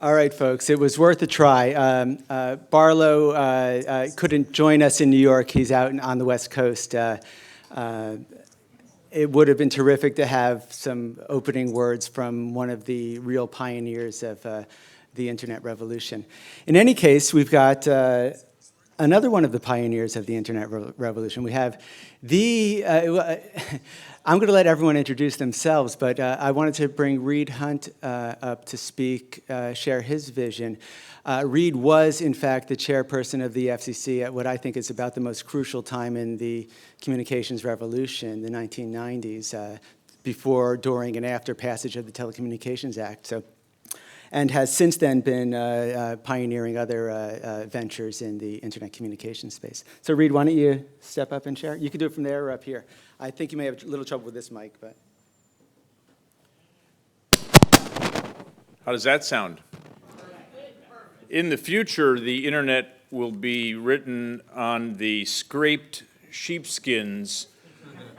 All right, folks, it was worth a try. Barlow couldn't join us in New York. He's out on the West Coast. It would have been terrific to have some opening words from one of the real pioneers of the Internet revolution. In any case, we've got another one of the pioneers of the Internet revolution. We have I'm going to let everyone introduce themselves, but I wanted to bring Reed Hundt up to speak, share his vision. Reed was, in fact, the chairperson of the FCC at what I think is about the most crucial time in the communications revolution, the 1990s, before, during, and after passage of the Telecommunications Act. And has since then been pioneering other ventures in the internet communication space. So Reed, why don't you step up and share? You can do it from there or up here. I think you may have a little trouble with this mic, but. How does that sound? In the future, the internet will be written on the scraped sheepskins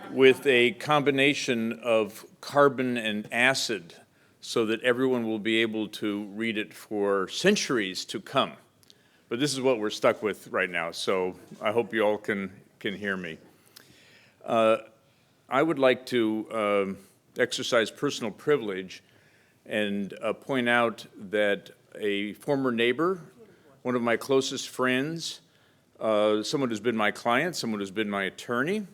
with a combination of carbon and acid, so that everyone will be able to read it for centuries to come. But this is what we're stuck with right now, so I hope you all can hear me. I would like to exercise personal privilege and point out that a former neighbor, one of my closest friends, someone who's been my client, someone who's been my attorney,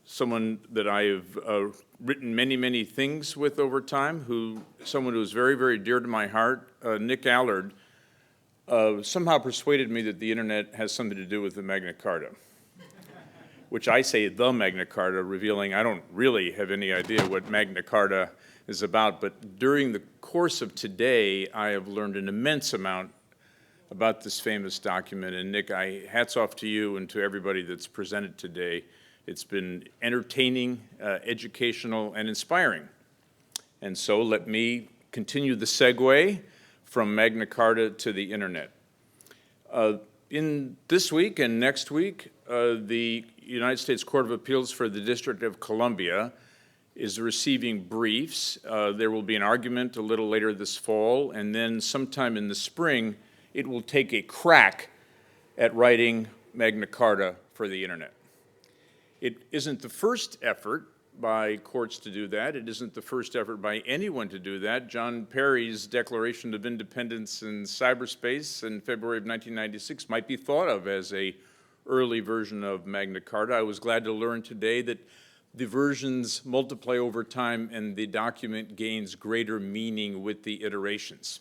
someone that I have written many, many things with over time, someone who is very, very dear to my heart, Nick Allard, somehow persuaded me that the internet has something to do with the Magna Carta, which I say the Magna Carta, revealing I don't really have any idea what Magna Carta is about, but during the course of today, I have learned an immense amount about this famous document, and Nick, hats off to you and to everybody that's presented today. It's been entertaining, educational, and inspiring. And so let me continue the segue from Magna Carta to the internet. In this week and next week, the United States Court of Appeals for the District of Columbia is receiving briefs. There will be an argument a little later this fall, and then sometime in the spring, it will take a crack at writing Magna Carta for the internet. It isn't the first effort by courts to do that. It isn't the first effort by anyone to do that. John Perry's Declaration of Independence in Cyberspace in February of 1996 might be thought of as an early version of Magna Carta. I was glad to learn today that the versions multiply over time and the document gains greater meaning with the iterations.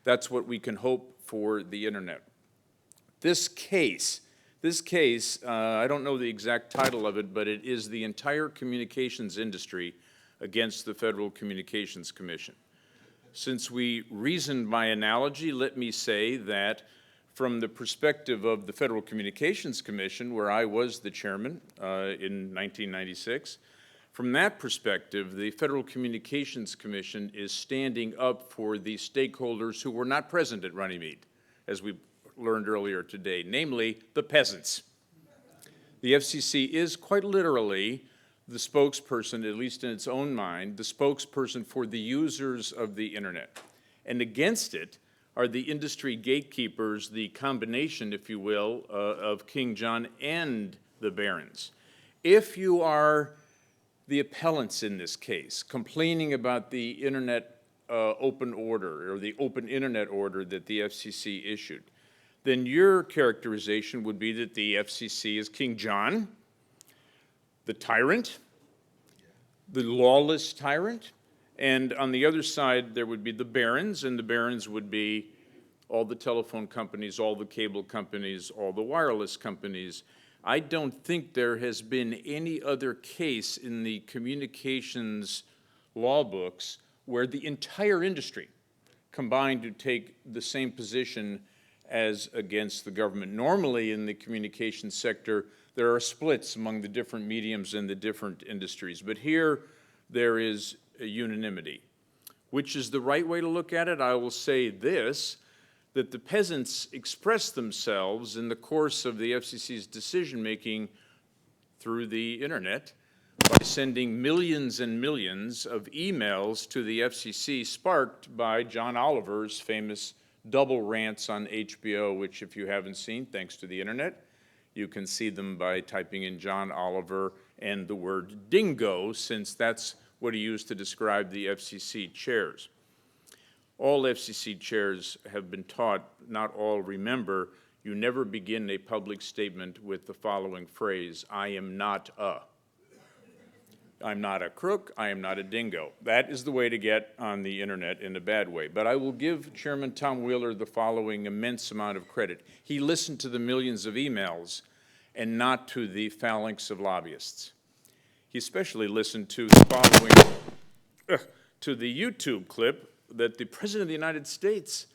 That's what we can hope for the internet. This case, I don't know the exact title of it, but it is the entire communications industry against the Federal Communications Commission. Since we reason by analogy, let me say that from the perspective of the Federal Communications Commission, where I was the chairman in 1996, from that perspective, the Federal Communications Commission is standing up for the stakeholders who were not present at Runnymede, as we learned earlier today, namely the peasants. The FCC is quite literally the spokesperson, at least in its own mind, the spokesperson for the users of the internet. And against it are the industry gatekeepers, the combination, if you will, of King John and the barons. If you are the appellants in this case, complaining about the internet open order, or the open internet order that the FCC issued, then your characterization would be that the FCC is King John, the tyrant, the lawless tyrant, and on the other side there would be the barons, and the barons would be all the telephone companies, all the cable companies, all the wireless companies. I don't think there has been any other case in the communications law books where the entire industry combined to take the same position as against the government. Normally in the communications sector, there are splits among the different mediums and the different industries, but here there is a unanimity. Which is the right way to look at it? I will say this, that the peasants expressed themselves in the course of the FCC's decision-making through the internet by sending millions and millions of emails to the FCC, sparked by John Oliver's famous double rants on HBO, which, if you haven't seen, thanks to the internet, you can see them by typing in John Oliver and the word dingo, since that's what he used to describe the FCC chairs. All FCC chairs have been taught, not all remember, you never begin a public statement with the following phrase, I am not a. I'm not a crook, I am not a dingo. That is the way to get on the internet in a bad way. But I will give Chairman Tom Wheeler the following immense amount of credit. He listened to the millions of emails and not to the phalanx of lobbyists. He especially listened to the following, to the YouTube clip that the President of the United States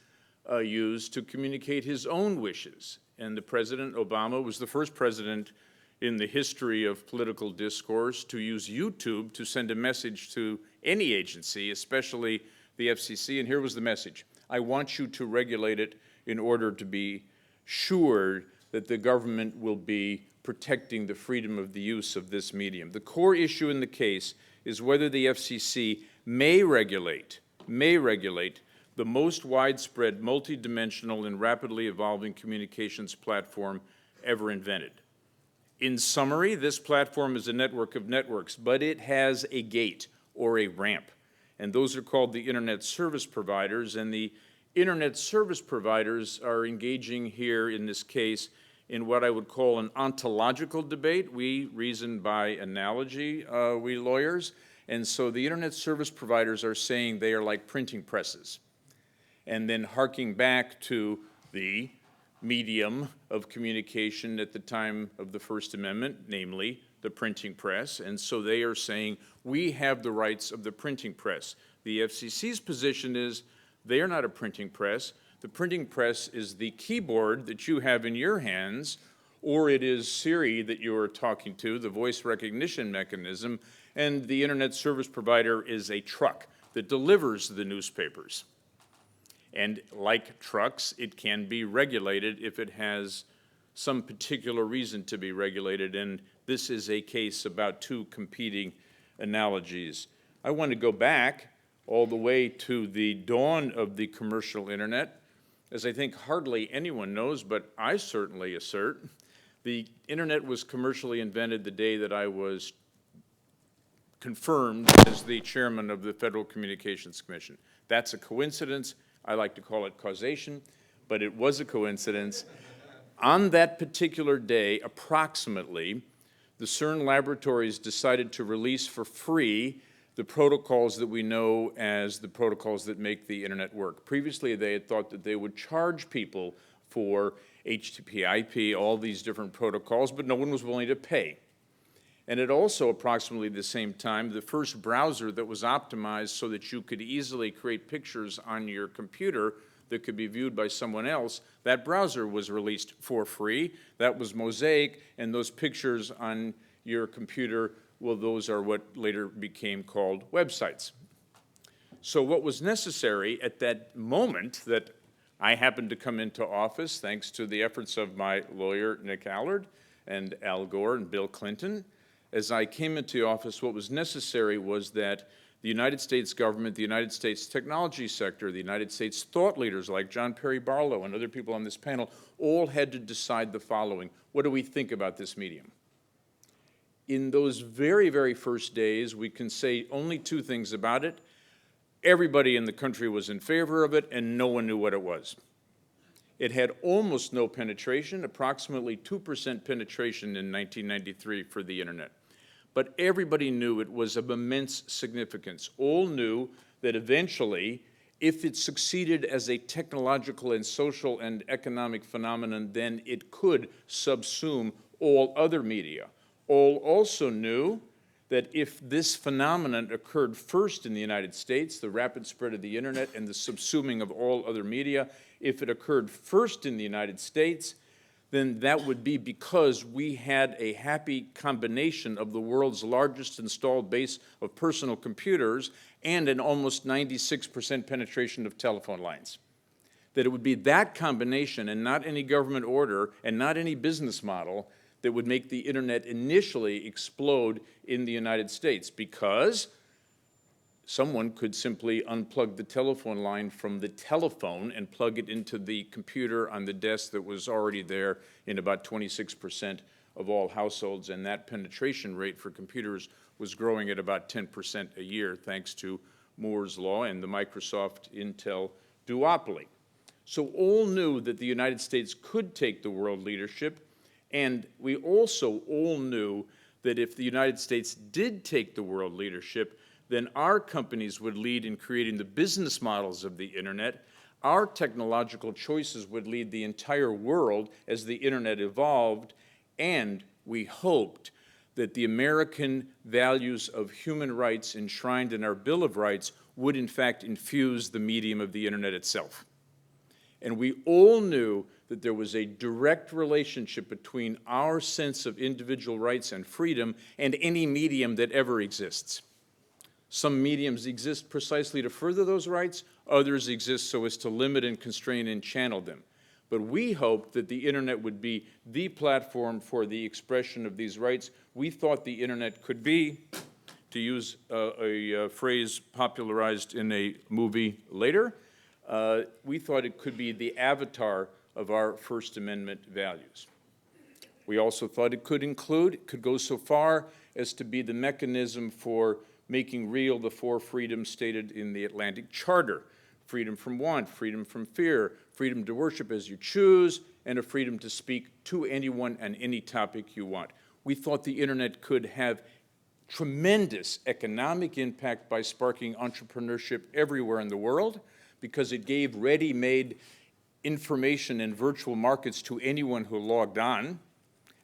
used to communicate his own wishes. And the President, Obama, was the first president in the history of political discourse to use YouTube to send a message to any agency, especially the FCC. And here was the message. I want you to regulate it in order to be sure that the government will be protecting the freedom of the use of this medium. The core issue in the case is whether the FCC may regulate the most widespread, multidimensional, and rapidly evolving communications platform ever invented. In summary, this platform is a network of networks, but it has a gate or a ramp, and those are called the Internet Service Providers, and the Internet Service Providers are engaging here in this case in what I would call an ontological debate. We reason by analogy, we lawyers, and so the Internet Service Providers are saying they are like printing presses, and then harking back to the medium of communication at the time of the First Amendment, namely the printing press, and so they are saying we have the rights of the printing press. The FCC's position is they are not a printing press. The printing press is the keyboard that you have in your hands, or it is Siri that you are talking to, the voice recognition mechanism, and the Internet Service Provider is a truck that delivers the newspapers. And like trucks, it can be regulated if it has some particular reason to be regulated, and this is a case about two competing analogies. I want to go back all the way to the dawn of the commercial internet. As I think hardly anyone knows, but I certainly assert, the internet was commercially invented the day that I was confirmed as the chairman of the Federal Communications Commission. That's a coincidence. I like to call it causation, but it was a coincidence. On that particular day, approximately, the CERN laboratories decided to release for free the protocols that we know as the protocols that make the internet work. Previously, they had thought that they would charge people for HTTP, IP, all these different protocols, but no one was willing to pay. And at also approximately the same time, the first browser that was optimized so that you could easily create pictures on your computer that could be viewed by someone else, that browser was released for free. That was Mosaic, and those pictures on your computer, well, those are what later became called websites. So what was necessary at that moment that I happened to come into office, thanks to the efforts of my lawyer, Nick Allard, and Al Gore and Bill Clinton, as I came into office, what was necessary was that the United States government, the United States technology sector, the United States thought leaders like John Perry Barlow and other people on this panel all had to decide the following. What do we think about this medium? In those very, very first days, we can say only two things about it. Everybody in the country was in favor of it, and no one knew what it was. It had almost no penetration, approximately 2% penetration in 1993 for the internet. But everybody knew it was of immense significance. All knew that eventually, if it succeeded as a technological and social and economic phenomenon, then it could subsume all other media. All also knew that if this phenomenon occurred first in the United States, the rapid spread of the internet and the subsuming of all other media, if it occurred first in the United States, then that would be because we had a happy combination of the world's largest installed base of personal computers and an almost 96% penetration of telephone lines. That it would be that combination and not any government order and not any business model that would make the internet initially explode in the United States, because someone could simply unplug the telephone line from the telephone and plug it into the computer on the desk that was already there in about 26% of all households, and that penetration rate for computers was growing at about 10% a year, thanks to Moore's Law and the Microsoft-Intel duopoly. So all knew that the United States could take the world leadership, and we also all knew that if the United States did take the world leadership, then our companies would lead in creating the business models of the internet. Our technological choices would lead the entire world as the internet evolved, and we hoped that the American values of human rights enshrined in our Bill of Rights would in fact infuse the medium of the internet itself. And we all knew that there was a direct relationship between our sense of individual rights and freedom and any medium that ever exists. Some mediums exist precisely to further those rights, others exist so as to limit and constrain and channel them. But we hoped that the internet would be the platform for the expression of these rights. We thought the internet could be, to use a phrase popularized in a movie later, we thought it could be the avatar of our First Amendment values. We also thought it could go so far as to be the mechanism for making real the four freedoms stated in the Atlantic Charter: freedom from want, freedom from fear, freedom to worship as you choose, and a freedom to speak to anyone on any topic you want. We thought the internet could have tremendous economic impact by sparking entrepreneurship everywhere in the world, because it gave ready-made information and virtual markets to anyone who logged on,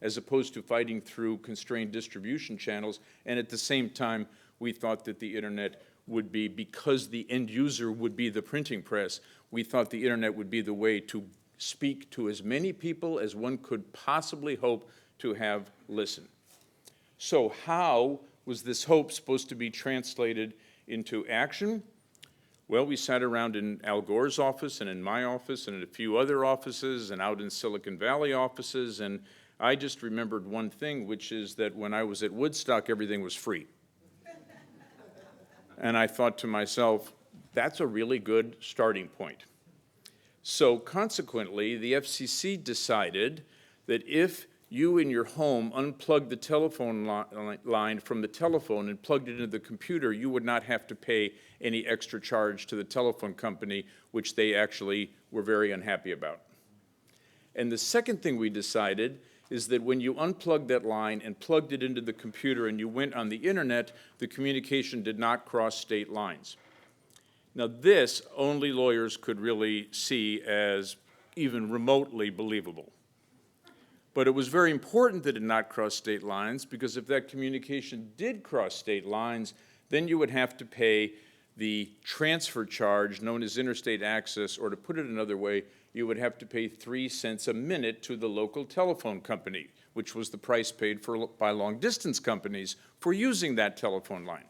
as opposed to fighting through constrained distribution channels. And at the same time, we thought that the internet would be, because the end user would be the printing press, we thought the internet would be the way to speak to as many people as one could possibly hope to have listen. So how was this hope supposed to be translated into action? Well, we sat around in Al Gore's office and in my office and in a few other offices and out in Silicon Valley offices, and I just remembered one thing, which is that when I was at Woodstock, everything was free. And I thought to myself, that's a really good starting point. So consequently, the FCC decided that if you in your home unplugged the telephone line from the telephone and plugged it into the computer, you would not have to pay any extra charge to the telephone company, which they actually were very unhappy about. And the second thing we decided is that when you unplugged that line and plugged it into the computer and you went on the internet, the communication did not cross state lines. Now this, only lawyers could really see as even remotely believable. But it was very important that it not cross state lines, because if that communication did cross state lines, then you would have to pay the transfer charge known as interstate access, or to put it another way, you would have to pay 3 cents a minute to the local telephone company, which was the price paid by long-distance companies for using that telephone line.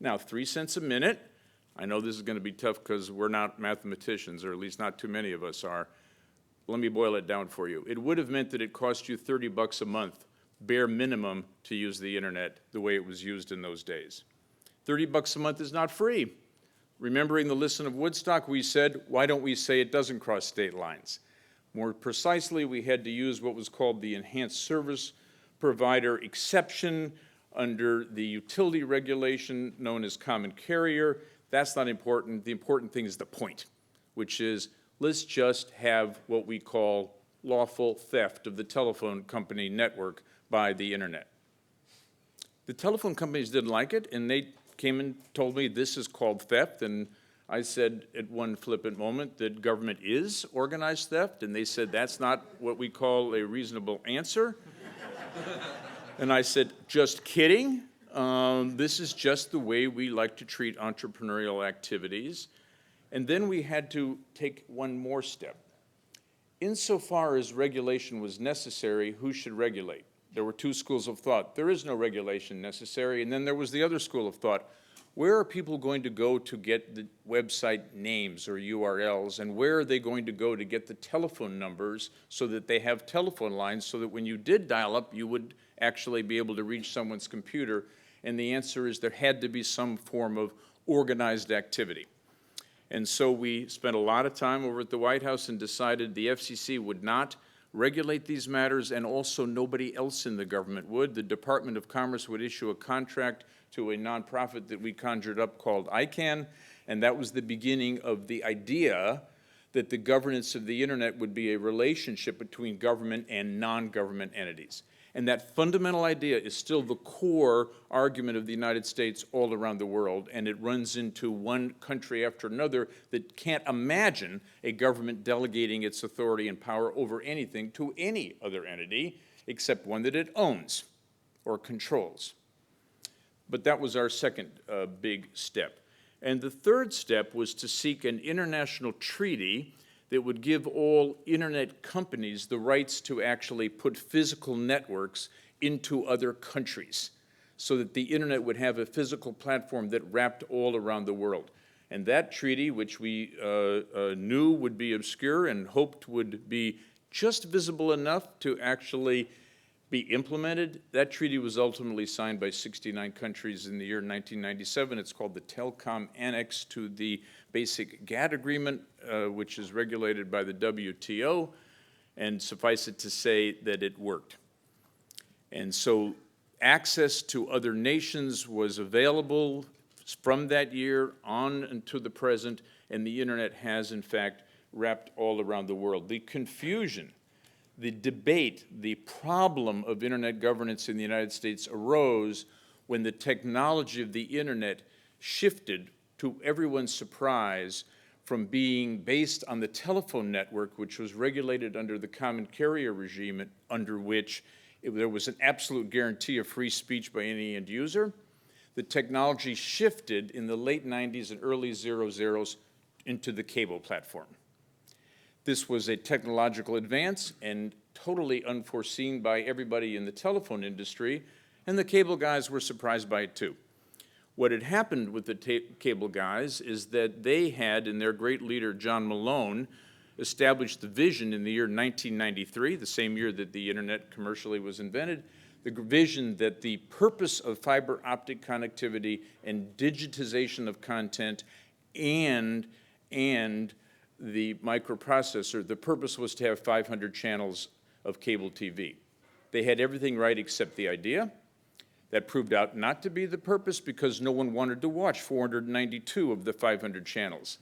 Now, 3 cents a minute, I know this is going to be tough because we're not mathematicians, or at least not too many of us are. Let me boil it down for you. It would have meant that it cost you $30 a month, bare minimum, to use the internet the way it was used in those days. $30 a month is not free. Remembering the listen of Woodstock, we said, why don't we say it doesn't cross state lines? More precisely, we had to use what was called the enhanced service provider exception under the utility regulation known as common carrier. That's not important. The important thing is the point, which is, let's just have what we call lawful theft of the telephone company network by the internet. The telephone companies didn't like it, and they came and told me this is called theft, and I said at one flippant moment that government is organized theft, and they said that's not what we call a reasonable answer. And I said, just kidding. This is just the way we like to treat entrepreneurial activities. And then we had to take one more step. Insofar as regulation was necessary, who should regulate? There were two schools of thought. There is no regulation necessary. And then there was the other school of thought. where are people going to go to get the website names or URLs, and where are they going to go to get the telephone numbers so that they have telephone lines so that when you did dial up, you would actually be able to reach someone's computer? And the answer is there had to be some form of organized activity. And so we spent a lot of time over at the White House and decided the FCC would not regulate these matters, and also nobody else in the government would. The Department of Commerce would issue a contract to a nonprofit that we conjured up called ICANN, and that was the beginning of the idea that the governance of the internet would be a relationship between government and non-government entities. And that fundamental idea is still the core argument of the United States all around the world, and it runs into one country after another that can't imagine a government delegating its authority and power over anything to any other entity except one that it owns or controls. But that was our second big step. And the third step was to seek an international treaty that would give all internet companies the rights to actually put physical networks into other countries so that the internet would have a physical platform that wrapped all around the world. And that treaty, which we knew would be obscure and hoped would be just visible enough to actually be implemented, that treaty was ultimately signed by 69 countries in the year 1997. It's called the Telecom Annex to the Basic GATT Agreement, which is regulated by the WTO, and suffice it to say that it worked. And so access to other nations was available from that year on into the present, and the internet has, in fact, wrapped all around the world. The confusion, the debate, the problem of internet governance in the United States arose when the technology of the internet shifted, to everyone's surprise, from being based on the telephone network, which was regulated under the common carrier regime, under which there was an absolute guarantee of free speech by any end user. The technology shifted in the late 90s and early 00s into the cable platform. This was a technological advance and totally unforeseen by everybody in the telephone industry, and the cable guys were surprised by it too. What had happened with the cable guys is that they had, and their great leader, John Malone, established the vision in the year 1993, the same year that the internet commercially was invented, the vision that the purpose of fiber optic connectivity and digitization of content and the microprocessor, the purpose was to have 500 channels of cable TV. They had everything right except the idea. That proved out not to be the purpose because no one wanted to watch 492 of the 500 channels.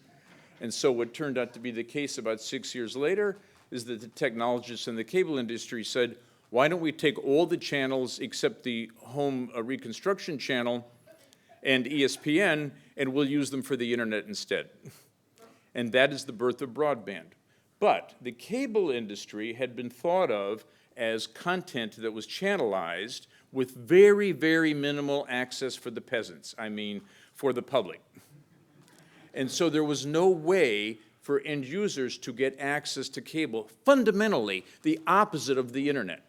And so what turned out to be the case about 6 years later is that the technologists in the cable industry said, why don't we take all the channels except the home reconstruction channel and ESPN, and we'll use them for the internet instead. And that is the birth of broadband. But the cable industry had been thought of as content that was channelized with very, very minimal access for the peasants, I mean, for the public. And so there was no way for end users to get access to cable, fundamentally the opposite of the internet.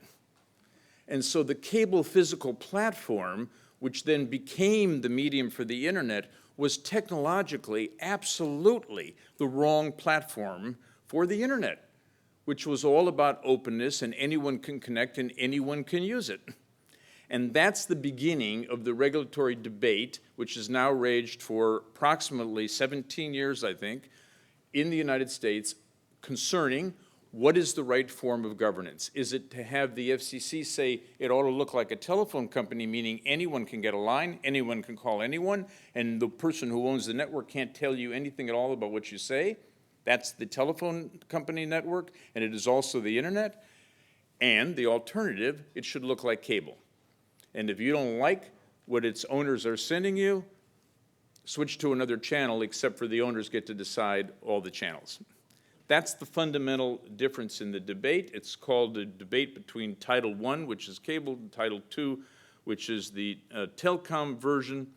And so the cable physical platform, which then became the medium for the internet, was technologically absolutely the wrong platform for the internet, which was all about openness and anyone can connect and anyone can use it. And that's the beginning of the regulatory debate, which has now raged for approximately 17 years, I think, in the United States concerning what is the right form of governance. Is it to have the FCC say it ought to look like a telephone company, meaning anyone can get a line, anyone can call anyone, and the person who owns the network can't tell you anything at all about what you say? That's the telephone company network, and it is also the internet. And the alternative, it should look like cable. And if you don't like what its owners are sending you, switch to another channel, except for the owners get to decide all the channels. That's the fundamental difference in the debate. It's called the debate between Title I, which is cable, and Title II, which is the telecom version,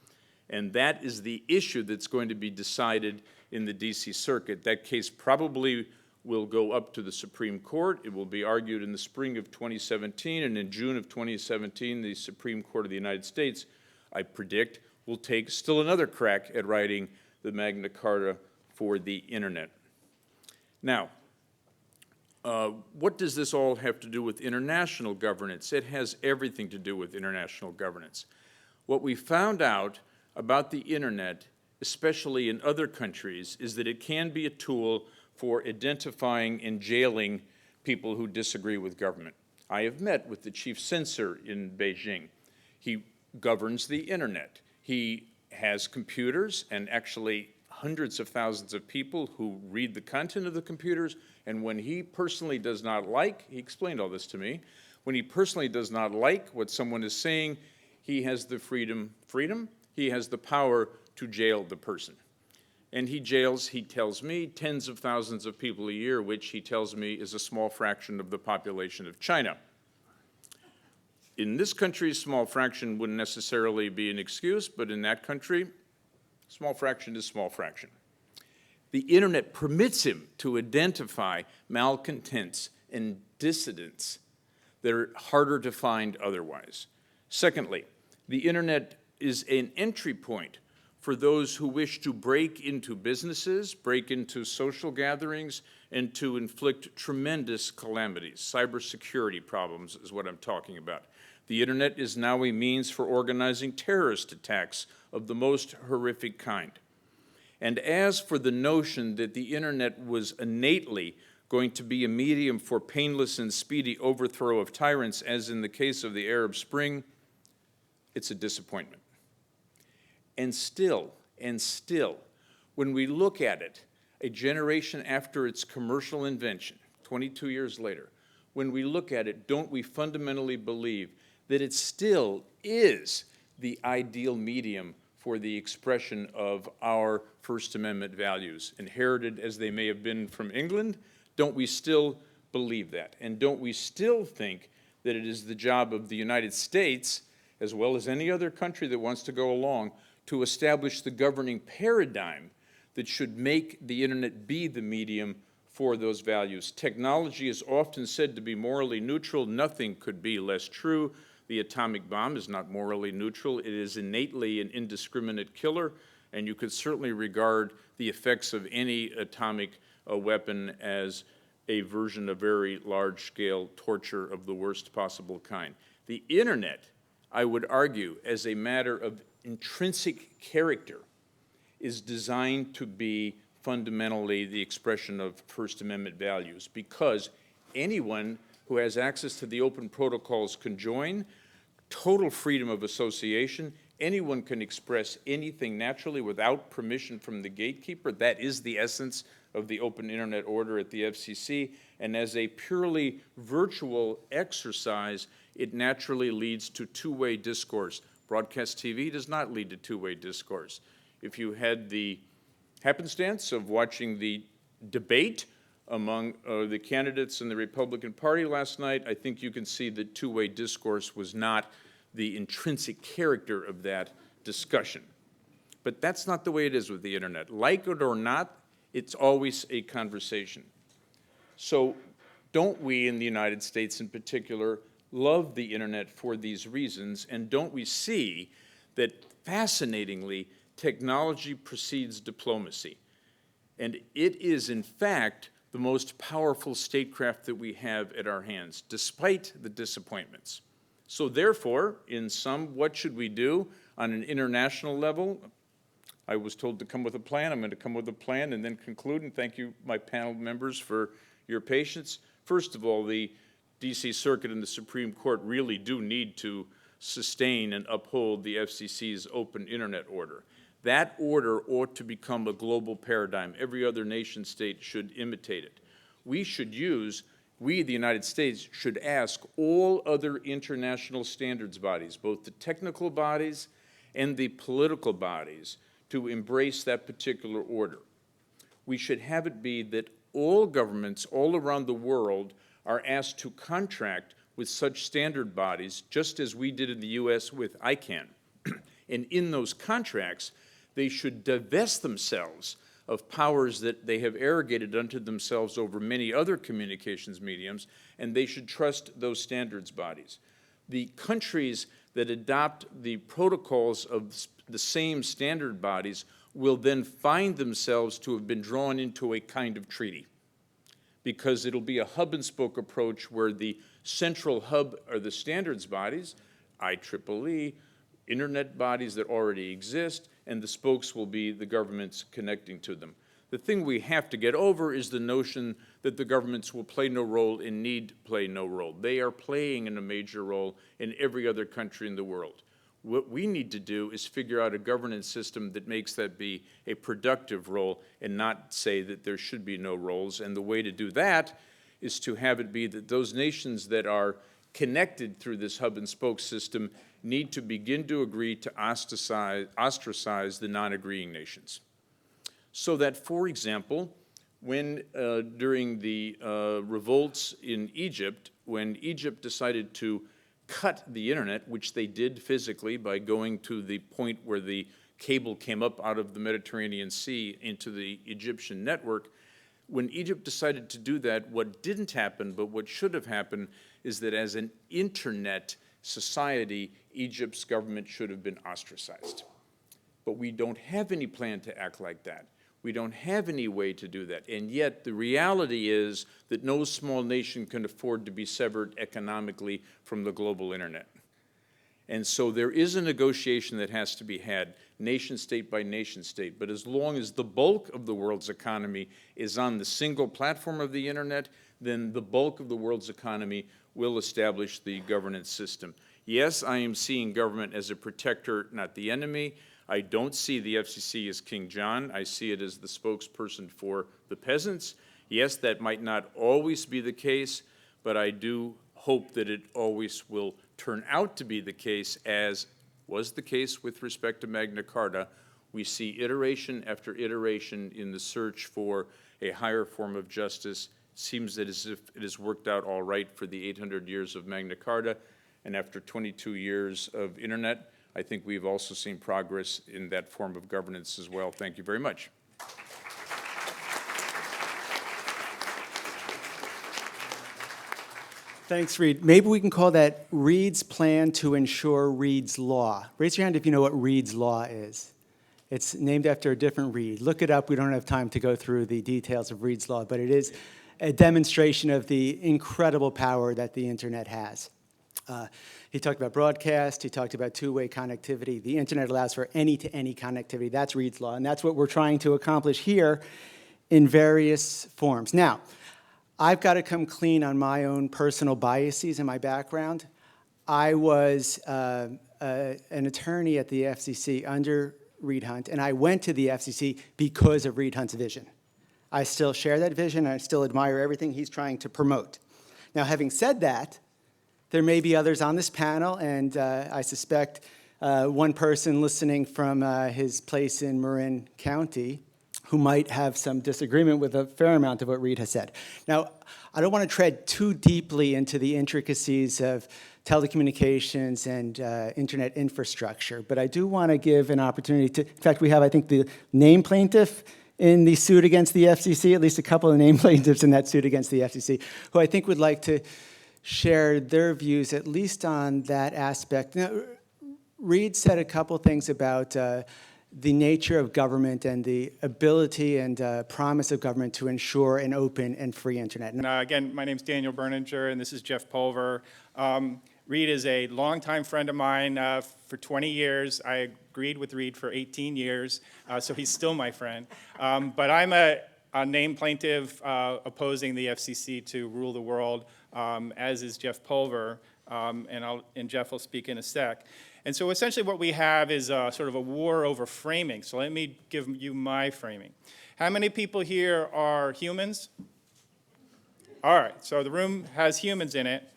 and that is the issue that's going to be decided in the D.C. Circuit. That case probably will go up to the Supreme Court. It will be argued in the spring of 2017, and in June of 2017, the Supreme Court of the United States, I predict, will take still another crack at writing the Magna Carta for the internet. Now, what does this all have to do with international governance? It has everything to do with international governance. What we found out about the internet, especially in other countries, is that it can be a tool for identifying and jailing people who disagree with government. I have met with the chief censor in Beijing. He governs the internet. He has computers and actually hundreds of thousands of people who read the content of the computers, and when he personally does not like, he explained all this to me, when he personally does not like what someone is saying, he has the freedom, he has the power to jail the person. And he jails, he tells me, tens of thousands of people a year, which he tells me is a small fraction of the population of China. In this country, small fraction wouldn't necessarily be an excuse, but in that country, small fraction is small fraction. The internet permits him to identify malcontents and dissidents that are harder to find otherwise. Secondly, the internet is an entry point for those who wish to break into businesses, break into social gatherings, and to inflict tremendous calamities. Cybersecurity problems is what I'm talking about. The internet is now a means for organizing terrorist attacks of the most horrific kind. And as for the notion that the internet was innately going to be a medium for painless and speedy overthrow of tyrants, as in the case of the Arab Spring, it's a disappointment. And still, when we look at it, a generation after its commercial invention, 22 years later, when we look at it, don't we fundamentally believe that it still is the ideal medium for the expression of our First Amendment values, inherited as they may have been from England? Don't we still believe that? And don't we still think that it is the job of the United States, as well as any other country that wants to go along, to establish the governing paradigm that should make the internet be the medium for those values? Technology is often said to be morally neutral. Nothing could be less true. The atomic bomb is not morally neutral. It is innately an indiscriminate killer, and you could certainly regard the effects of any atomic weapon as a version of very large-scale torture of the worst possible kind. The internet, I would argue, as a matter of intrinsic character, is designed to be fundamentally the expression of First Amendment values, because anyone who has access to the open protocols can join, total freedom of association. Anyone can express anything naturally without permission from the gatekeeper. That is the essence of the open internet order at the FCC. And as a purely virtual exercise, it naturally leads to two-way discourse. Broadcast TV does not lead to two-way discourse. If you had the happenstance of watching the debate among the candidates in the Republican Party last night, I think you can see that two-way discourse was not the intrinsic character of that discussion. But that's not the way it is with the internet. Like it or not, it's always a conversation. So don't we in the United States in particular love the internet for these reasons, and don't we see that, fascinatingly, technology precedes diplomacy? And it is, in fact, the most powerful statecraft that we have at our hands, despite the disappointments. So therefore, in sum, what should we do on an international level? I was told to come with a plan. I'm going to come with a plan and then conclude, and thank you, my panel members, for your patience. First of all, the D.C. Circuit and the Supreme Court really do need to sustain and uphold the FCC's open internet order. That order ought to become a global paradigm. Every other nation state should imitate it. We, the United States, should ask all other international standards bodies, both the technical bodies and the political bodies, to embrace that particular order. We should have it be that all governments all around the world are asked to contract with such standard bodies, just as we did in the U.S. with ICANN. And in those contracts, they should divest themselves of powers that they have arrogated unto themselves over many other communications mediums, and they should trust those standards bodies. The countries that adopt the protocols of the same standard bodies will then find themselves to have been drawn into a kind of treaty, because it'll be a hub-and-spoke approach where the central hub are the standards bodies, IEEE, internet bodies that already exist, and the spokes will be the governments connecting to them. The thing we have to get over is the notion that the governments will play no role and need play no role. They are playing a major role in every other country in the world. What we need to do is figure out a governance system that makes that be a productive role and not say that there should be no roles. And the way to do that is to have it be that those nations that are connected through this hub and spoke system need to begin to agree to ostracize the non-agreeing nations. So that, for example, when during the revolts in Egypt, when Egypt decided to cut the internet, which they did physically by going to the point where the cable came up out of the Mediterranean Sea into the Egyptian network, when Egypt decided to do that, what didn't happen, but what should have happened, is that as an internet society, Egypt's government should have been ostracized. But we don't have any plan to act like that. We don't have any way to do that. And yet the reality is that no small nation can afford to be severed economically from the global internet. And so there is a negotiation that has to be had, nation state by nation state. But as long as the bulk of the world's economy is on the single platform of the internet, then the bulk of the world's economy will establish the governance system. Yes, I am seeing government as a protector, not the enemy. I don't see the FCC as King John. I see it as the spokesperson for the peasants. Yes, that might not always be the case, but I do hope that it always will turn out to be the case, as was the case with respect to Magna Carta. We see iteration after iteration in the search for a higher form of justice. Seems that as if it has worked out all right for the 800 years of Magna Carta, and after 22 years of internet, I think we've also seen progress in that form of governance as well. Thank you very much. Thanks, Reed. Maybe we can call that Reed's plan to ensure Reed's law. Raise your hand if you know what Reed's law is. It's named after a different Reed. Look it up. We don't have time to go through the details of Reed's law, but it is a demonstration of the incredible power that the internet has. He talked about broadcast. He talked about two-way connectivity. The internet allows for any-to-any connectivity. That's Reed's law, and that's what we're trying to accomplish here in various forms. Now, I've got to come clean on my own personal biases and my background. I was an attorney at the FCC under Reed Hundt, and I went to the FCC because of Reed Hundt's vision. I still share that vision, and I still admire everything he's trying to promote. Now, having said that, there may be others on this panel, and I suspect one person listening from his place in Marin County who might have some disagreement with a fair amount of what Reed has said. Now, I don't want to tread too deeply into the intricacies of telecommunications and internet infrastructure, but I do want to give an opportunity to, in fact, we have, I think, the named plaintiff in the suit against the FCC, at least a couple of named plaintiffs in that suit against the FCC, who I think would like to share their views, at least on that aspect. Now, Reed said a couple things about the nature of government and the ability and promise of government to ensure an open and free internet. Again, my name's Daniel Berninger, and this is Jeff Pulver. Reed is a longtime friend of mine for 20 years. I agreed with Reed for 18 years, so he's still my friend. But I'm a named plaintiff opposing the FCC to rule the world, as is Jeff Pulver, and Jeff will speak in a sec. And so essentially what we have is sort of a war over framing. So let me give you my framing. How many people here are humans? All right, so the room has humans in it.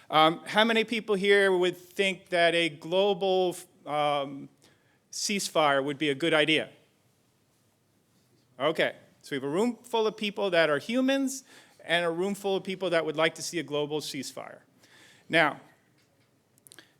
How many people here would think that a global ceasefire would be a good idea? Okay, so we have a room full of people that are humans and a room full of people that would like to see a global ceasefire. Now,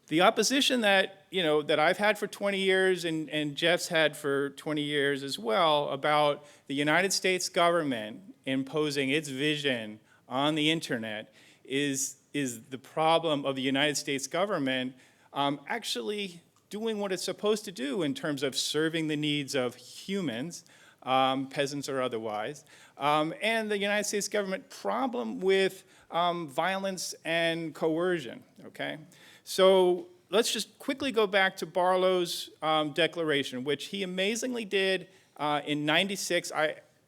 the opposition that, that I've had for 20 years and Jeff's had for 20 years as well about the United States government imposing its vision on the internet is the problem of the United States government actually doing what it's supposed to do in terms of serving the needs of humans, peasants or otherwise, and the United States government problem with violence and coercion, okay? So let's just quickly go back to Barlow's declaration, which he amazingly did in '96.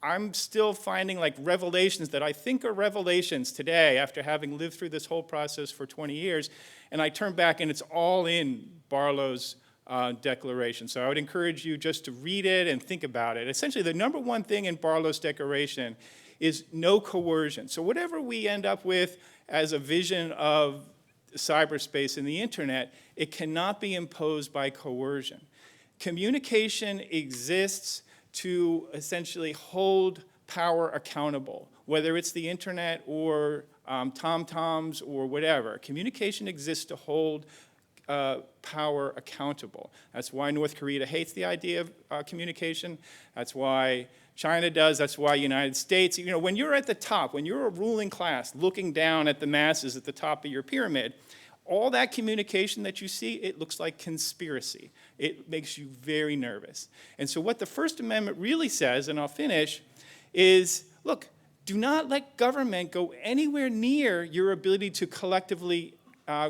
I'm still finding like revelations that I think are revelations today after having lived through this whole process for 20 years. And I turn back and it's all in Barlow's declaration. So I would encourage you just to read it and think about it. Essentially, the number one thing in Barlow's declaration is no coercion. So whatever we end up with as a vision of cyberspace and the internet, it cannot be imposed by coercion. Communication exists to essentially hold power accountable, whether it's the internet or tom-toms or whatever. Communication exists to hold power accountable. That's why North Korea hates the idea of communication. That's why China does. That's why United States. You know, when you're at the top, when you're a ruling class looking down at the masses at the top of your pyramid, all that communication that you see, it looks like conspiracy. It makes you very nervous. And so what the First Amendment really says, and I'll finish, is, look, do not let government go anywhere near your ability to collectively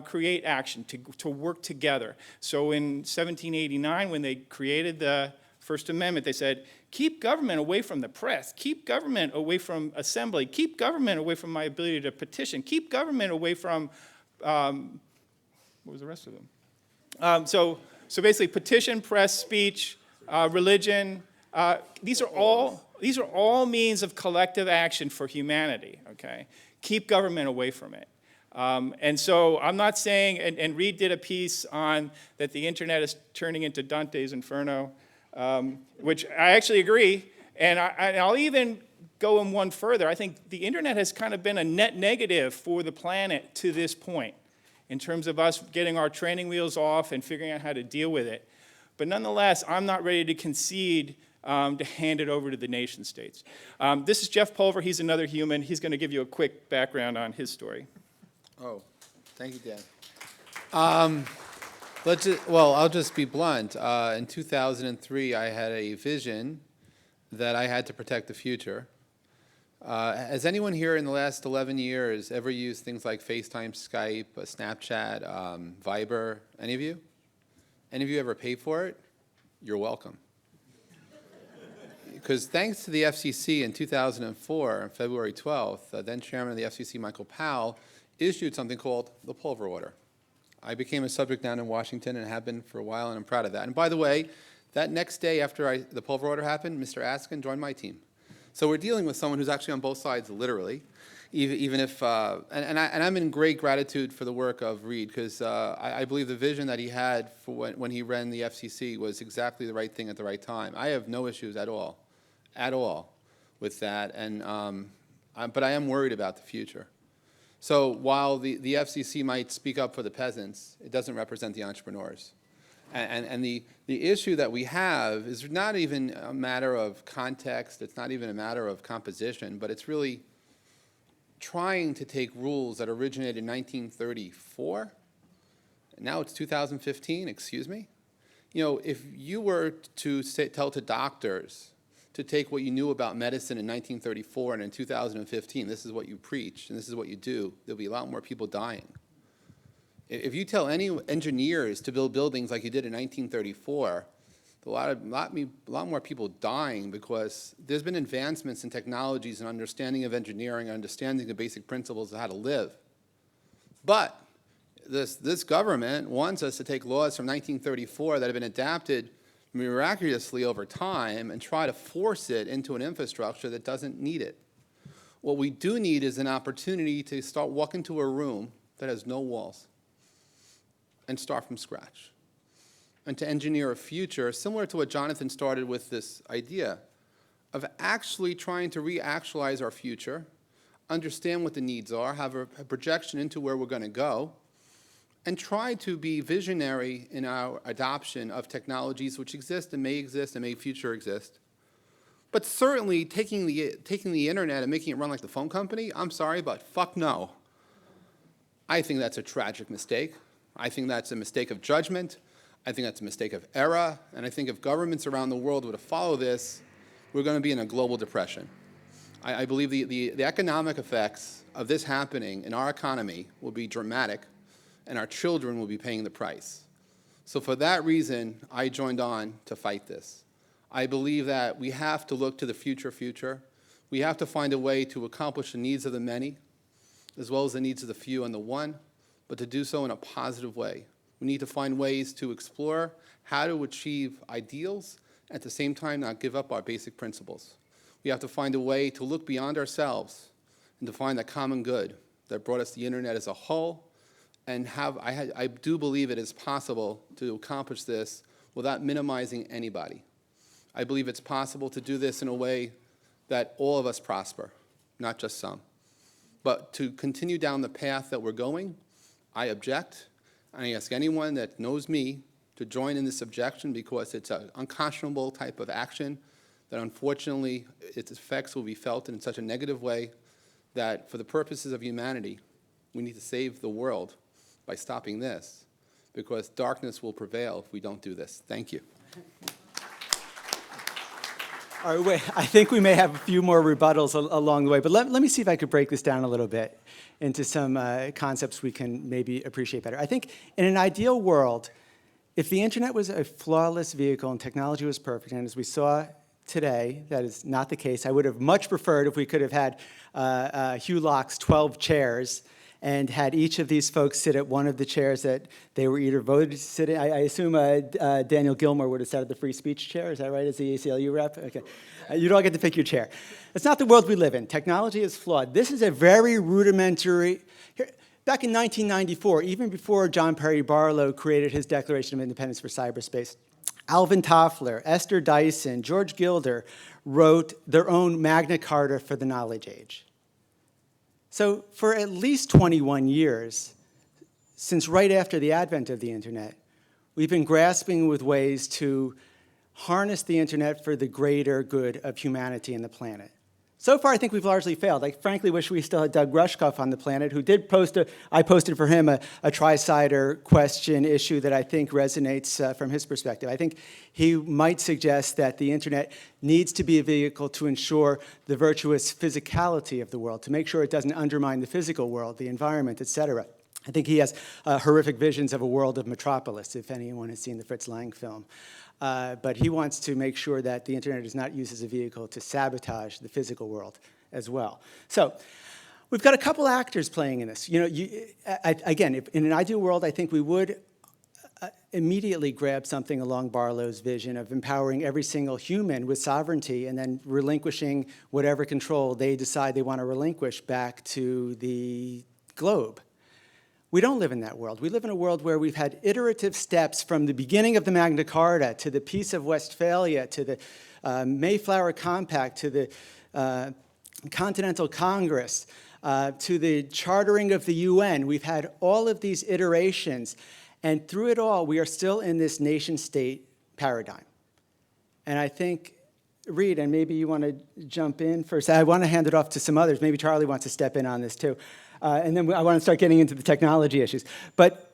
create action, to work together. So in 1789, when they created the First Amendment, they said, keep government away from the press, keep government away from assembly, keep government away from my ability to petition, keep government away from, what was the rest of them? So basically petition, press, speech, religion, these are all means of collective action for humanity, okay? Keep government away from it. And so I'm not saying, and Reed did a piece on that the internet is turning into Dante's Inferno, which I actually agree, and I'll even go one further. I think the internet has kind of been a net negative for the planet to this point in terms of us getting our training wheels off and figuring out how to deal with it. But nonetheless, I'm not ready to concede to hand it over to the nation states. This is Jeff Pulver. He's another human. He's going to give you a quick background on his story. Oh, thank you, Dan. I'll just be blunt. In 2003, I had a vision that I had to protect the future. Has anyone here in the last 11 years ever used things like FaceTime, Skype, Snapchat, Viber? Any of you? Any of you ever pay for it? You're welcome. Because thanks to the FCC in 2004, on February 12th, then Chairman of the FCC, Michael Powell, issued something called the Pulver Order. I became a subject down in Washington and have been for a while, and I'm proud of that. And by the way, that next day after the Pulver Order happened, Mr. Askin joined my team. So we're dealing with someone who's actually on both sides, literally, even if, and I'm in great gratitude for the work of Reed, because I believe the vision that he had for when he ran the FCC was exactly the right thing at the right time. I have no issues at all with that, and but I am worried about the future. So while the FCC might speak up for the peasants, it doesn't represent the entrepreneurs. And the issue that we have is not even a matter of context, it's not even a matter of composition, but it's really trying to take rules that originated in 1934, and now it's 2015, excuse me. You know, if you were to tell to doctors to take what you knew about medicine in 1934 and in 2015, this is what you preach and this is what you do, there'll be a lot more people dying. If you tell any engineers to build buildings like you did in 1934, a lot more people dying because there's been advancements in technologies and understanding of engineering, understanding the basic principles of how to live. But this government wants us to take laws from 1934 that have been adapted miraculously over time and try to force it into an infrastructure that doesn't need it. What we do need is an opportunity to start walking into a room that has no walls and start from scratch, and to engineer a future similar to what Jonathan started with, this idea of actually trying to re-actualize our future, understand what the needs are, have a projection into where we're going to go, and try to be visionary in our adoption of technologies which exist and may future exist. But certainly taking the internet and making it run like the phone company, I'm sorry, but fuck no. I think that's a tragic mistake. I think that's a mistake of judgment. I think that's a mistake of error. And I think if governments around the world were to follow this, we're going to be in a global depression. I believe the economic effects of this happening in our economy will be dramatic, and our children will be paying the price. So for that reason, I joined on to fight this. I believe that we have to look to the future. We have to find a way to accomplish the needs of the many, as well as the needs of the few and the one, but to do so in a positive way. We need to find ways to explore how to achieve ideals, at the same time not give up our basic principles. We have to find a way to look beyond ourselves and to find the common good that brought us the internet as a whole, and I do believe it is possible to accomplish this without minimizing anybody. I believe it's possible to do this in a way that all of us prosper, not just some. But to continue down the path that we're going, I object, and I ask anyone that knows me to join in this objection, because it's an unconscionable type of action that unfortunately its effects will be felt in such a negative way that for the purposes of humanity, we need to save the world by stopping this, because darkness will prevail if we don't do this. Thank you. All right, wait, I think we may have a few more rebuttals along the way, but let me see if I could break this down a little bit into some concepts we can maybe appreciate better. I think in an ideal world, if the internet was a flawless vehicle and technology was perfect, and as we saw today, that is not the case. I would have much preferred if we could have had Hugh Locke's 12 chairs and had each of these folks sit at one of the chairs that they were either voted to sit in. I assume Daniel Gillmor would have sat at the free speech chair. Is that right, as the ACLU rep? Okay. You'd all get to pick your chair. It's not the world we live in. Technology is flawed. This is a very rudimentary. Back in 1994, even before John Perry Barlow created his Declaration of Independence for cyberspace, Alvin Toffler, Esther Dyson, George Gilder wrote their own Magna Carta for the knowledge age. So for at least 21 years, since right after the advent of the internet, we've been grasping with ways to harness the internet for the greater good of humanity and the planet. So far, I think we've largely failed. I frankly wish we still had Doug Rushkoff on the planet, who did post I posted for him a tri-sider question issue that I think resonates from his perspective. I think he might suggest that the internet needs to be a vehicle to ensure the virtuous physicality of the world, to make sure it doesn't undermine the physical world, the environment, et cetera. I think he has horrific visions of a world of Metropolis, if anyone has seen the Fritz Lang film. But he wants to make sure that the internet is not used as a vehicle to sabotage the physical world as well. So we've got a couple actors playing in this. You know, again, in an ideal world, I think we would immediately grab something along Barlow's vision of empowering every single human with sovereignty and then relinquishing whatever control they decide they want to relinquish back to the globe. We don't live in that world. We live in a world where we've had iterative steps from the beginning of the Magna Carta to the Peace of Westphalia to the Mayflower Compact to the Continental Congress to the chartering of the UN. We've had all of these iterations, and through it all, we are still in this nation-state paradigm. And I think, Reed, and maybe you want to jump in first. I want to hand it off to some others. Maybe Charlie wants to step in on this too. And then I want to start getting into the technology issues. But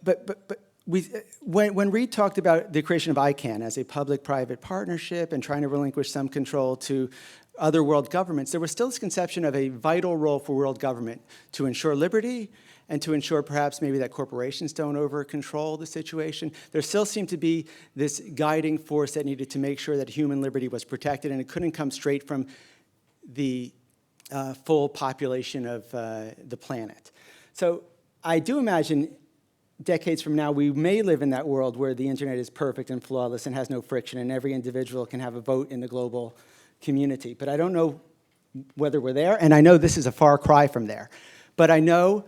when Reed talked about the creation of ICANN as a public-private partnership and trying to relinquish some control to other world governments, there was still this conception of a vital role for world government to ensure liberty and to ensure perhaps maybe that corporations don't over-control the situation. There still seemed to be this guiding force that needed to make sure that human liberty was protected, and it couldn't come straight from the full population of the planet. So I do imagine decades from now, we may live in that world where the internet is perfect and flawless and has no friction, and every individual can have a vote in the global community. But I don't know whether we're there, and I know this is a far cry from there. But I know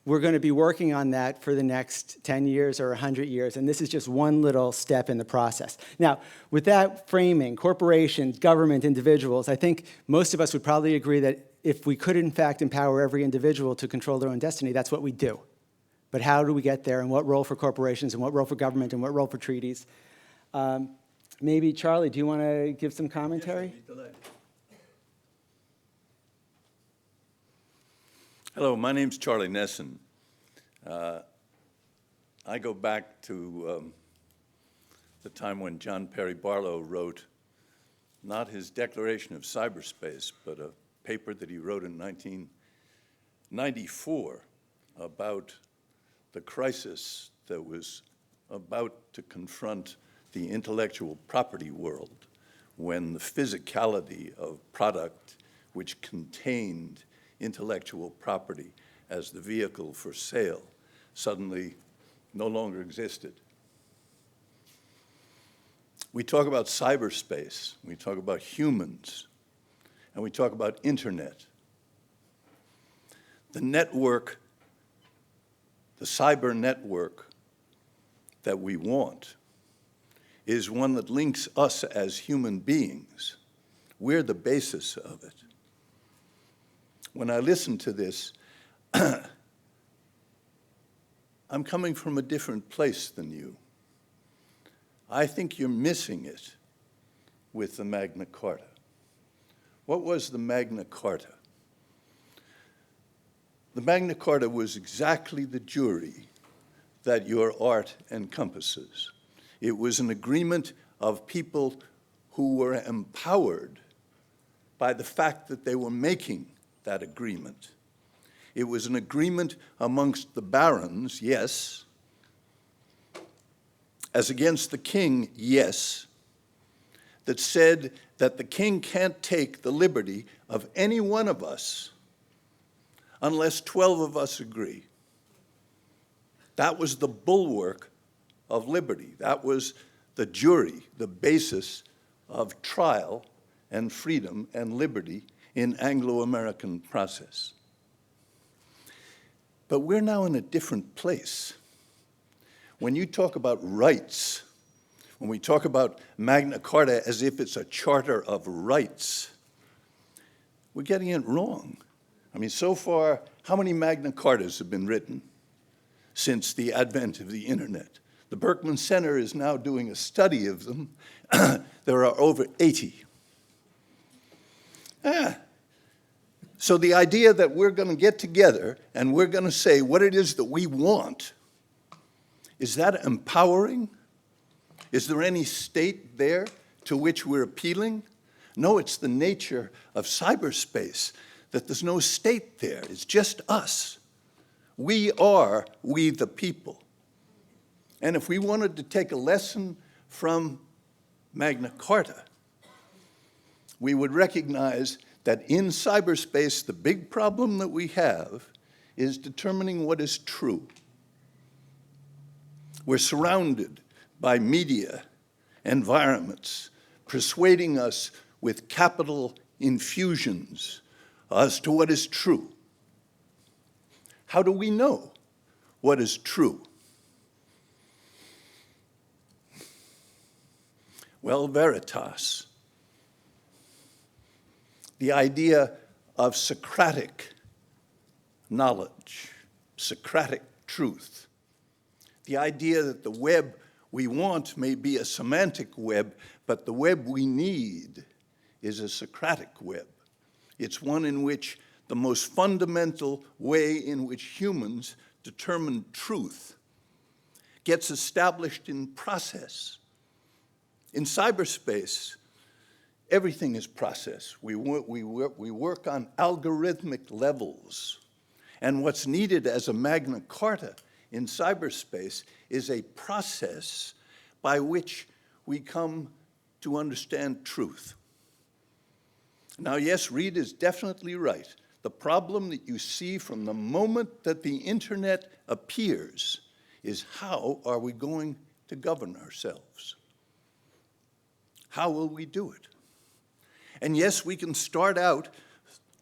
we're going to be working on that for the next 10 years or 100 years, and this is just one little step in the process. Now, with that framing, corporations, government, individuals, I think most of us would probably agree that if we could, in fact, empower every individual to control their own destiny, that's what we do. But how do we get there, and what role for corporations, and what role for government, and what role for treaties? Maybe, Charlie, do you want to give some commentary? Yes, Hello, my name's Charlie Nesson. I go back to the time when John Perry Barlow wrote not his Declaration of Cyberspace, but a paper that he wrote in 1994 about the crisis that was about to confront the intellectual property world when the physicality of product which contained intellectual property as the vehicle for sale suddenly no longer existed. We talk about cyberspace, we talk about humans, and we talk about internet. The network, the cyber network that we want is one that links us as human beings. We're the basis of it. When I listen to this, I'm coming from a different place than you. I think you're missing it with the Magna Carta. What was the Magna Carta? The Magna Carta was exactly the jury that your art encompasses. It was an agreement of people who were empowered by the fact that they were making that agreement. It was an agreement amongst the barons, yes. As against the king, yes, that said that the king can't take the liberty of any one of us unless 12 of us agree. That was the bulwark of liberty. That was the jury, the basis of trial and freedom and liberty in Anglo-American process. But we're now in a different place. When you talk about rights, when we talk about Magna Carta as if it's a charter of rights, we're getting it wrong. I mean, so far, how many Magna Cartas have been written since the advent of the internet? The Berkman Center is now doing a study of them. There are over 80. So the idea that we're going to get together and we're going to say what it is that we want, is that empowering? Is there any state there to which we're appealing? No, it's the nature of cyberspace, that there's no state there. It's just us. We are we the people. And if we wanted to take a lesson from Magna Carta, we would recognize that in cyberspace, the big problem that we have is determining what is true. We're surrounded by media, environments, persuading us with capital infusions as to what is true. How do we know what is true? Well, veritas, the idea of Socratic knowledge, Socratic truth, the idea that the web we want may be a semantic web, but the web we need is a Socratic web. It's one in which the most fundamental way in which humans determine truth gets established in process. In cyberspace, everything is process. We work on algorithmic levels. And what's needed as a Magna Carta in cyberspace is a process by which we come to understand truth. Now, yes, Reed is definitely right. The problem that you see from the moment that the internet appears is how are we going to govern ourselves? How will we do it? And yes, we can start out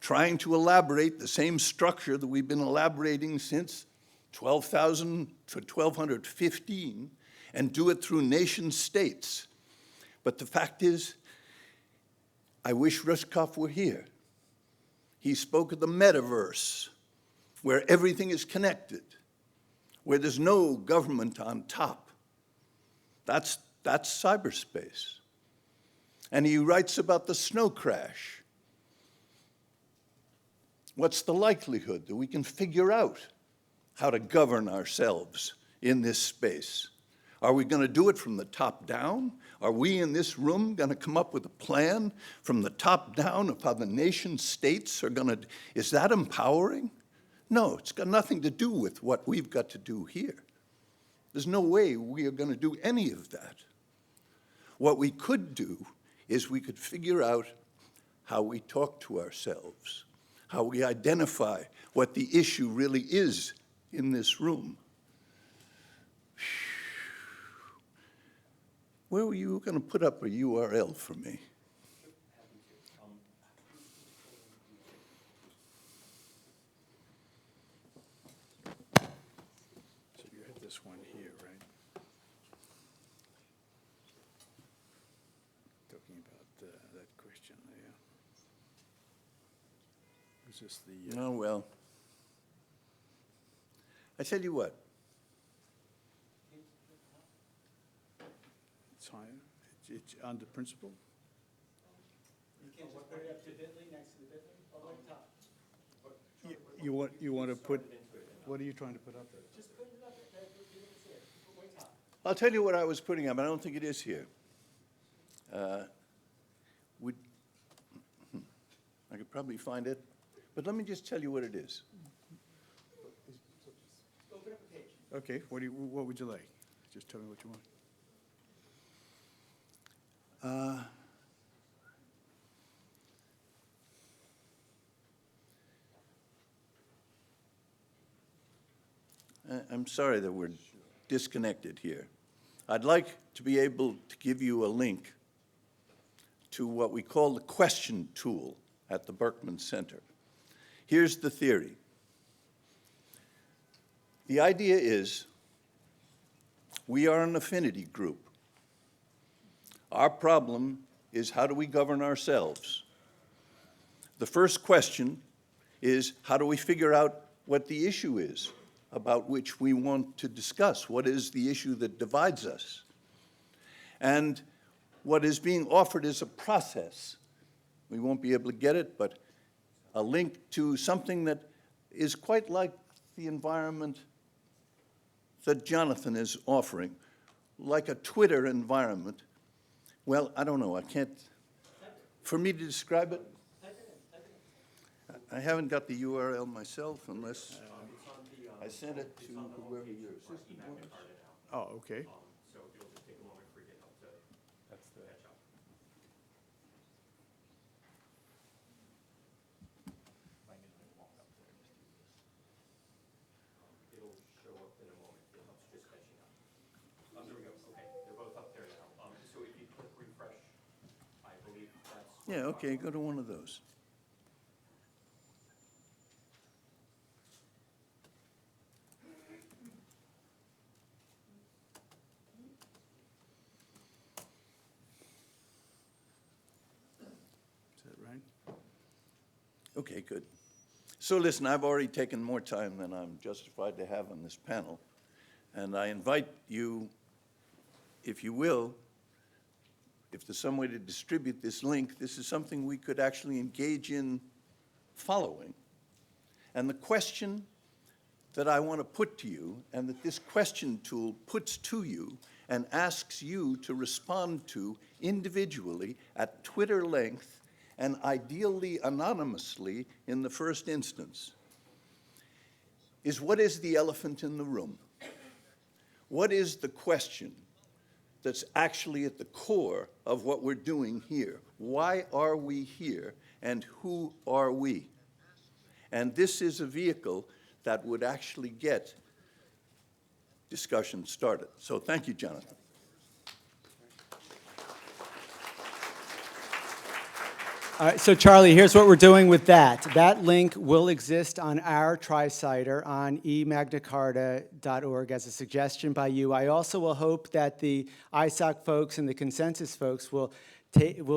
trying to elaborate the same structure that we've been elaborating since 12,000 to 1215 and do it through nation states. But the fact is, I wish Rushkoff were here. He spoke of the metaverse, where everything is connected, where there's no government on top. That's cyberspace. And he writes about the snow crash. What's the likelihood that we can figure out how to govern ourselves in this space? Are we going to do it from the top down? Are we in this room going to come up with a plan from the top down of how the nation states are going to, is that empowering? No, it's got nothing to do with what we've got to do here. There's no way we are going to do any of that. What we could do is we could figure out how we talk to ourselves, how we identify what the issue really is in this room. Where were you going to put up a URL for me? So you had this one here, right? Talking about that question there. Is this the? Oh, well. I tell you what, It's higher. It's under principle. You can't just put it up to Bitly, next to the Bitly, all the way top. You want to put, what are you trying to put up there? Just put it up, give it here, put way top. I'll tell you what I was putting up. I don't think it is here. I could probably find it, but let me just tell you what it is. Open up a page. Okay, what would you like? Just tell me what you want. I'm sorry that we're disconnected here. I'd like to be able to give you a link to what we call the question tool at the Berkman Center. Here's the theory. The idea is we are an affinity group. Our problem is how do we govern ourselves? The first question is how do we figure out what the issue is about which we want to discuss? What is the issue that divides us? And what is being offered is a process. We won't be able to get it, but a link to something that is quite like the environment that Jonathan is offering, like a Twitter environment. Well, I don't know, I can't, for me to describe it, I haven't got the URL myself unless I sent it to whoever your assistant was. Oh, okay. So it'll just take a moment for GitHub to catch up. It'll show up in a moment. GitHub's just catching up. There we go. Okay, they're both up there now. So if you click refresh, I believe that's. Yeah, okay, go to one of those. Is that right? Okay, good. So listen, I've already taken more time than I'm justified to have on this panel, and I invite you, if you will, if there's some way to distribute this link, this is something we could actually engage in following. And the question that I want to put to you, and that this question tool puts to you and asks you to respond to individually at Twitter length and ideally anonymously in the first instance, is what is the elephant in the room? What is the question that's actually at the core of what we're doing here? Why are we here, and who are we? And this is a vehicle that would actually get discussion started. So thank you, Jonathan. All right, so Charlie, here's what we're doing with that. That link will exist on our tri-citer on emagnacarta.org as a suggestion by you. I also will hope that the ISOC folks and the consensus folks will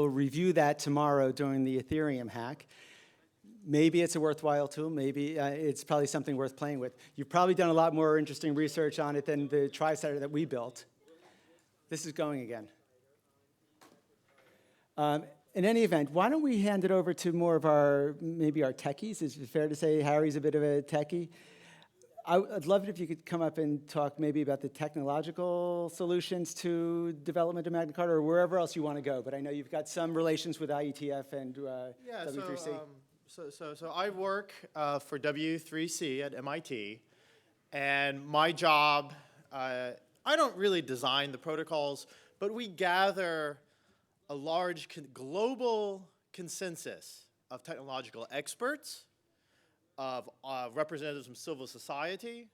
review that tomorrow during the Ethereum hack. Maybe it's a worthwhile tool. Maybe it's probably something worth playing with. You've probably done a lot more interesting research on it than the tri-citer that we built. This is going again. In any event, why don't we hand it over to more of maybe our techies? Is it fair to say Harry's a bit of a techie? I'd love it if you could come up and talk maybe about the technological solutions to development of Magna Carta or wherever else you want to go. But I know you've got some relations with IETF and Yeah, W3C. so I work for W3C at MIT, and my job, I don't really design the protocols, but we gather a large global consensus of technological experts, of representatives from civil society,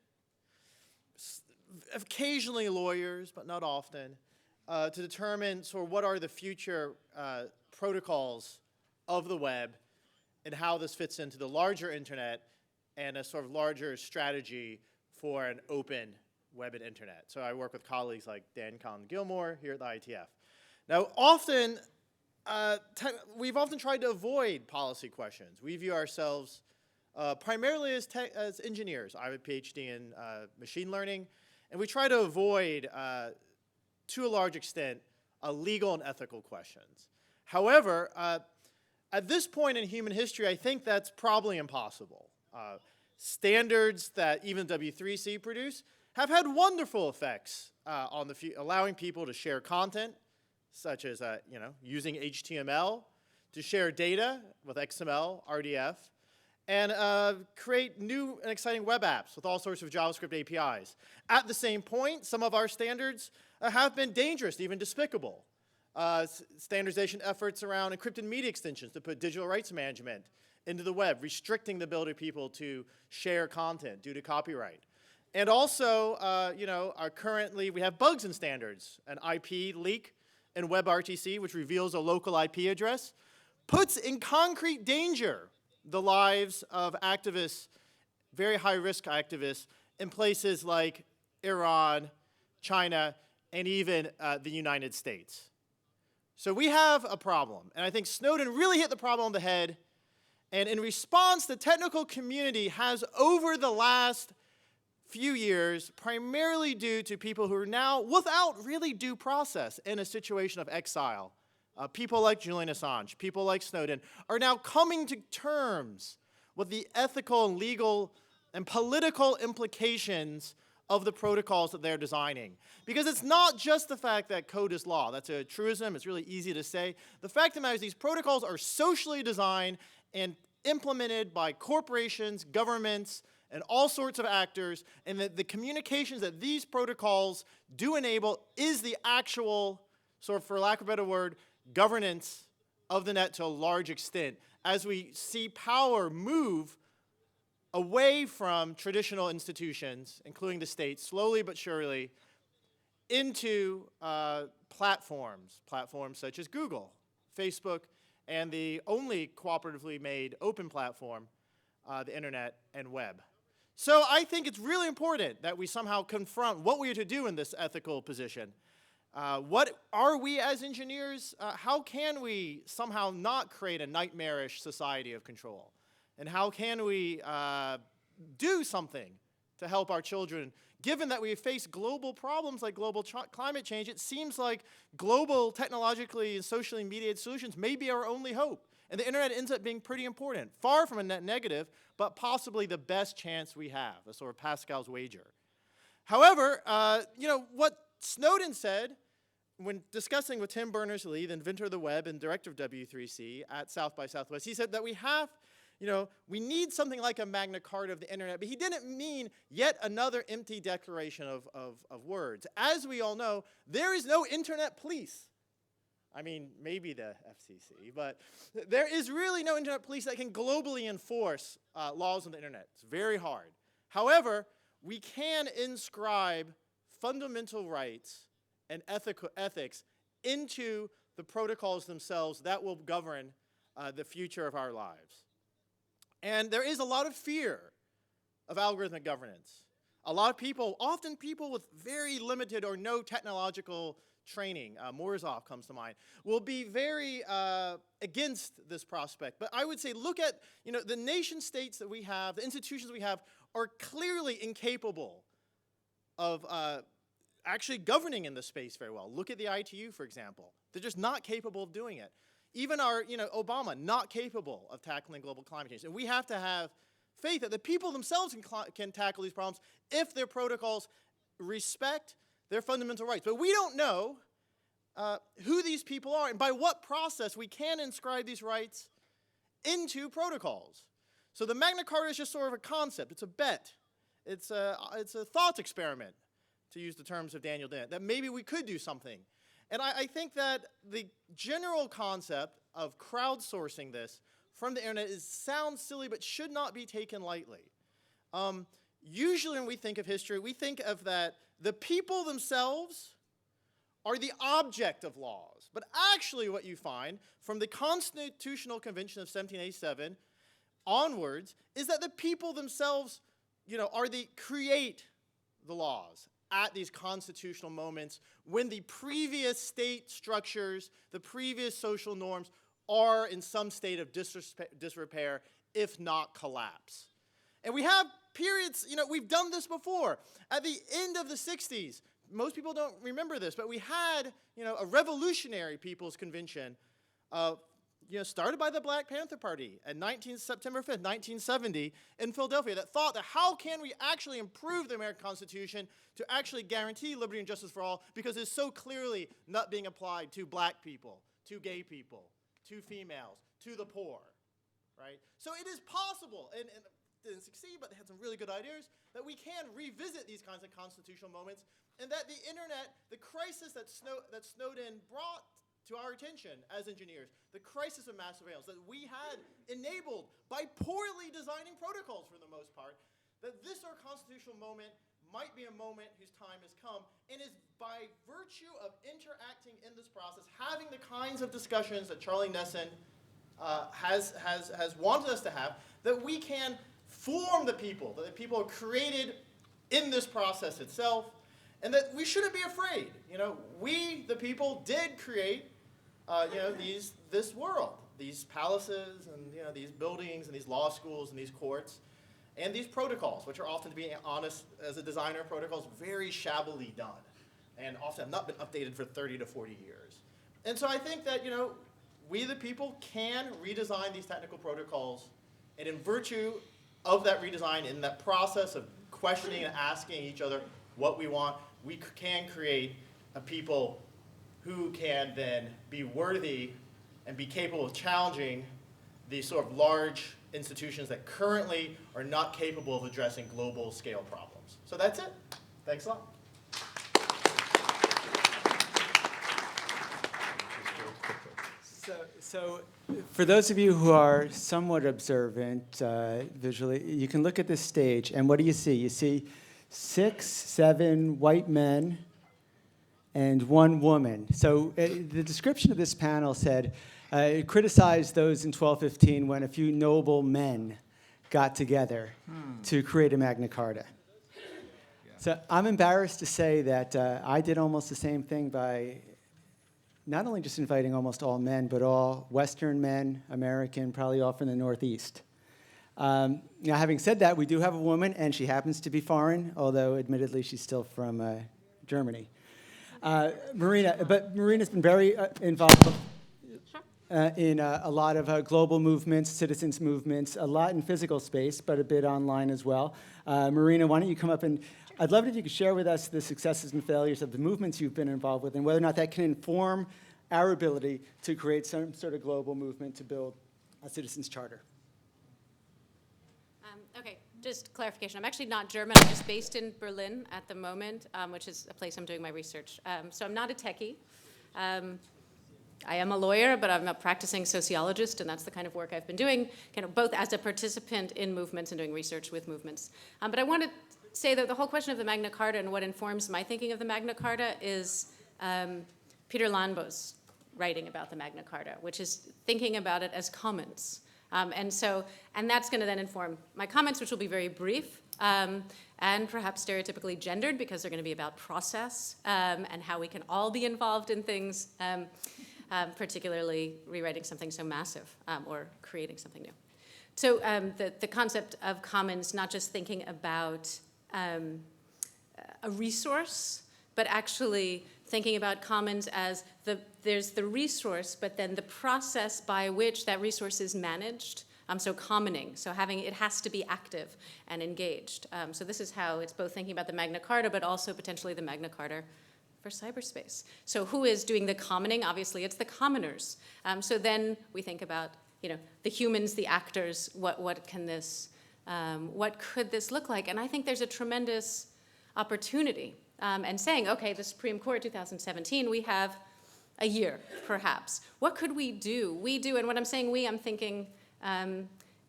occasionally lawyers, but not often, to determine sort of what are the future protocols of the web and how this fits into the larger internet and a sort of larger strategy for an open web and internet. So I work with colleagues like Dan, Kahn, and Gillmor here at the IETF. Now, often, we've often tried to avoid policy questions. We view ourselves primarily as engineers. I have a PhD in machine learning, and we try to avoid, to a large extent, legal and ethical questions. However, at this point in human history, I think that's probably impossible. Standards that even W3C produce have had wonderful effects on allowing people to share content, such as using HTML, to share data with XML, RDF, and create new and exciting web apps with all sorts of JavaScript APIs. At the same point, some of our standards have been dangerous, even despicable. Standardization efforts around encrypted media extensions to put digital rights management into the web, restricting the ability of people to share content due to copyright. And also, currently we have bugs in standards. An IP leak in WebRTC, which reveals a local IP address, puts in concrete danger the lives of activists, very high-risk activists, in places like Iran, China, and even the United States. So we have a problem, and I think Snowden really hit the problem on the head, and in response, the technical community has, over the last few years, primarily due to people who are now, without really due process, in a situation of exile, people like Julian Assange, people like Snowden, are now coming to terms with the ethical and legal and political implications of the protocols that they're designing. Because it's not just the fact that code is law. That's a truism. It's really easy to say. The fact of the matter is these protocols are socially designed and implemented by corporations, governments, and all sorts of actors, and that the communications that these protocols do enable is the actual, sort of, for lack of a better word, governance of the net to a large extent, as we see power move away from traditional institutions, including the state, slowly but surely, into platforms such as Google, Facebook, and the only cooperatively made open platform, the internet and web. So I think it's really important that we somehow confront what we are to do in this ethical position. What are we as engineers? How can we somehow not create a nightmarish society of control? And how can we do something to help our children? Given that we face global problems like global climate change, it seems like global technologically and socially mediated solutions may be our only hope. And the internet ends up being pretty important, far from a net negative, but possibly the best chance we have, a sort of Pascal's wager. However, what Snowden said when discussing with Tim Berners-Lee, the inventor of the web and director of W3C at South by Southwest, he said that we need something like a Magna Carta of the internet, but he didn't mean yet another empty declaration of words. As we all know, there is no internet police. I mean, maybe the FCC, but there is really no internet police that can globally enforce laws on the internet. It's very hard. However, we can inscribe fundamental rights and ethics into the protocols themselves that will govern the future of our lives. And there is a lot of fear of algorithmic governance. A lot of people, often people with very limited or no technological training, Morozov comes to mind, will be very against this prospect. But I would say look at the nation states that we have, the institutions we have, are clearly incapable of actually governing in this space very well. Look at the ITU, for example. They're just not capable of doing it. Even our, Obama, not capable of tackling global climate change. And we have to have faith that the people themselves can tackle these problems if their protocols respect their fundamental rights. But we don't know who these people are and by what process we can inscribe these rights into protocols. So the Magna Carta is just sort of a concept. It's a bet. It's a thought experiment, to use the terms of Daniel Dennett, that maybe we could do something. And I think that the general concept of crowdsourcing this from the internet sounds silly, but should not be taken lightly. Usually when we think of history, we think of that the people themselves are the object of laws. But actually what you find from the Constitutional Convention of 1787 onwards is that the people themselves, are the create the laws at these constitutional moments when the previous state structures, the previous social norms are in some state of disrepair, if not collapse. And we have periods, we've done this before. At the end of the 60s, most people don't remember this, but we had, a revolutionary people's convention, started by the Black Panther Party at September 5th, 1970 in Philadelphia, that thought that how can we actually improve the American Constitution to actually guarantee liberty and justice for all, because it's so clearly not being applied to black people, to gay people, to females, to the poor, right? So it is possible, and didn't succeed, but they had some really good ideas, that we can revisit these kinds of constitutional moments, and that the internet, the crisis that Snowden brought to our attention as engineers, the crisis of mass surveillance that we had enabled by poorly designing protocols for the most part, that this our constitutional moment might be a moment whose time has come, and is by virtue of interacting in this process, having the kinds of discussions that Charlie Nesson has wanted us to have, that we can form the people, that the people are created in this process itself, and that we shouldn't be afraid. We, the people, did create, this world, these palaces and these buildings and these law schools and these courts, and these protocols, which are often, to be honest, as a designer of protocols, very shabbily done, and often have not been updated for 30 to 40 years. And so I think that we, the people, can redesign these technical protocols, and in virtue of that redesign, in that process of questioning and asking each other what we want, we can create a people who can then be worthy and be capable of challenging these sort of large institutions that currently are not capable of addressing global scale problems. So that's it. Thanks a lot. So for those of you who are somewhat observant visually, you can look at this stage, and what do you see? You see 6, 7 white men and 1 woman. So the description of this panel said, it criticized those in 1215 when a few noble men got together to create a Magna Carta. So I'm embarrassed to say that I did almost the same thing by not only just inviting almost all men, but all Western men, American, probably all from the Northeast. Now, having said that, we do have a woman, and she happens to be foreign, although admittedly she's still from Germany. Marina, but Marina's been very involved in a lot of global movements, citizens movements, a lot in physical space, but a bit online as well. Marina, why don't you come up, and I'd love it if you could share with us the successes and failures of the movements you've been involved with, and whether or not that can inform our ability to create some sort of global movement to build a citizens' charter. Okay, just clarification. I'm actually not German. I'm just based in Berlin at the moment, which is a place I'm doing my research. So I'm not a techie. I am a lawyer, but I'm a practicing sociologist, and that's the kind of work I've been doing, kind of both as a participant in movements and doing research with movements. But I want to say that the whole question of the Magna Carta and what informs my thinking of the Magna Carta is Peter Landbo's writing about the Magna Carta, which is thinking about it as commons. And that's going to then inform my comments, which will be very brief and perhaps stereotypically gendered, because they're going to be about process and how we can all be involved in things, particularly rewriting something so massive or creating something new. So the concept of commons, not just thinking about a resource, but actually thinking about commons as there's the resource, but then the process by which that resource is managed So commoning, so having, it has to be active and engaged. So this is how it's both thinking about the Magna Carta, but also potentially the Magna Carta for cyberspace. So who is doing the commoning? Obviously, it's the commoners. So then we think about, the humans, the actors, what can this, what could this look like? And I think there's a tremendous opportunity. And saying, okay, the Supreme Court, 2017, we have a year, perhaps. What could we do? We do, and when I'm saying we, I'm thinking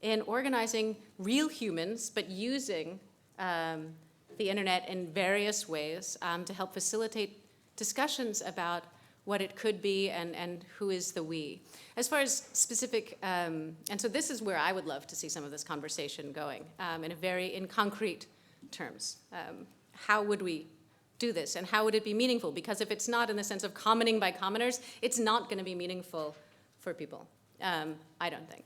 in organizing real humans, but using the internet in various ways to help facilitate discussions about what it could be and who is the we. As far as specific, and so this is where I would love to see some of this conversation going in concrete terms. How would we do this, and how would it be meaningful? Because if it's not in the sense of commoning by commoners, it's not going to be meaningful for people, I don't think.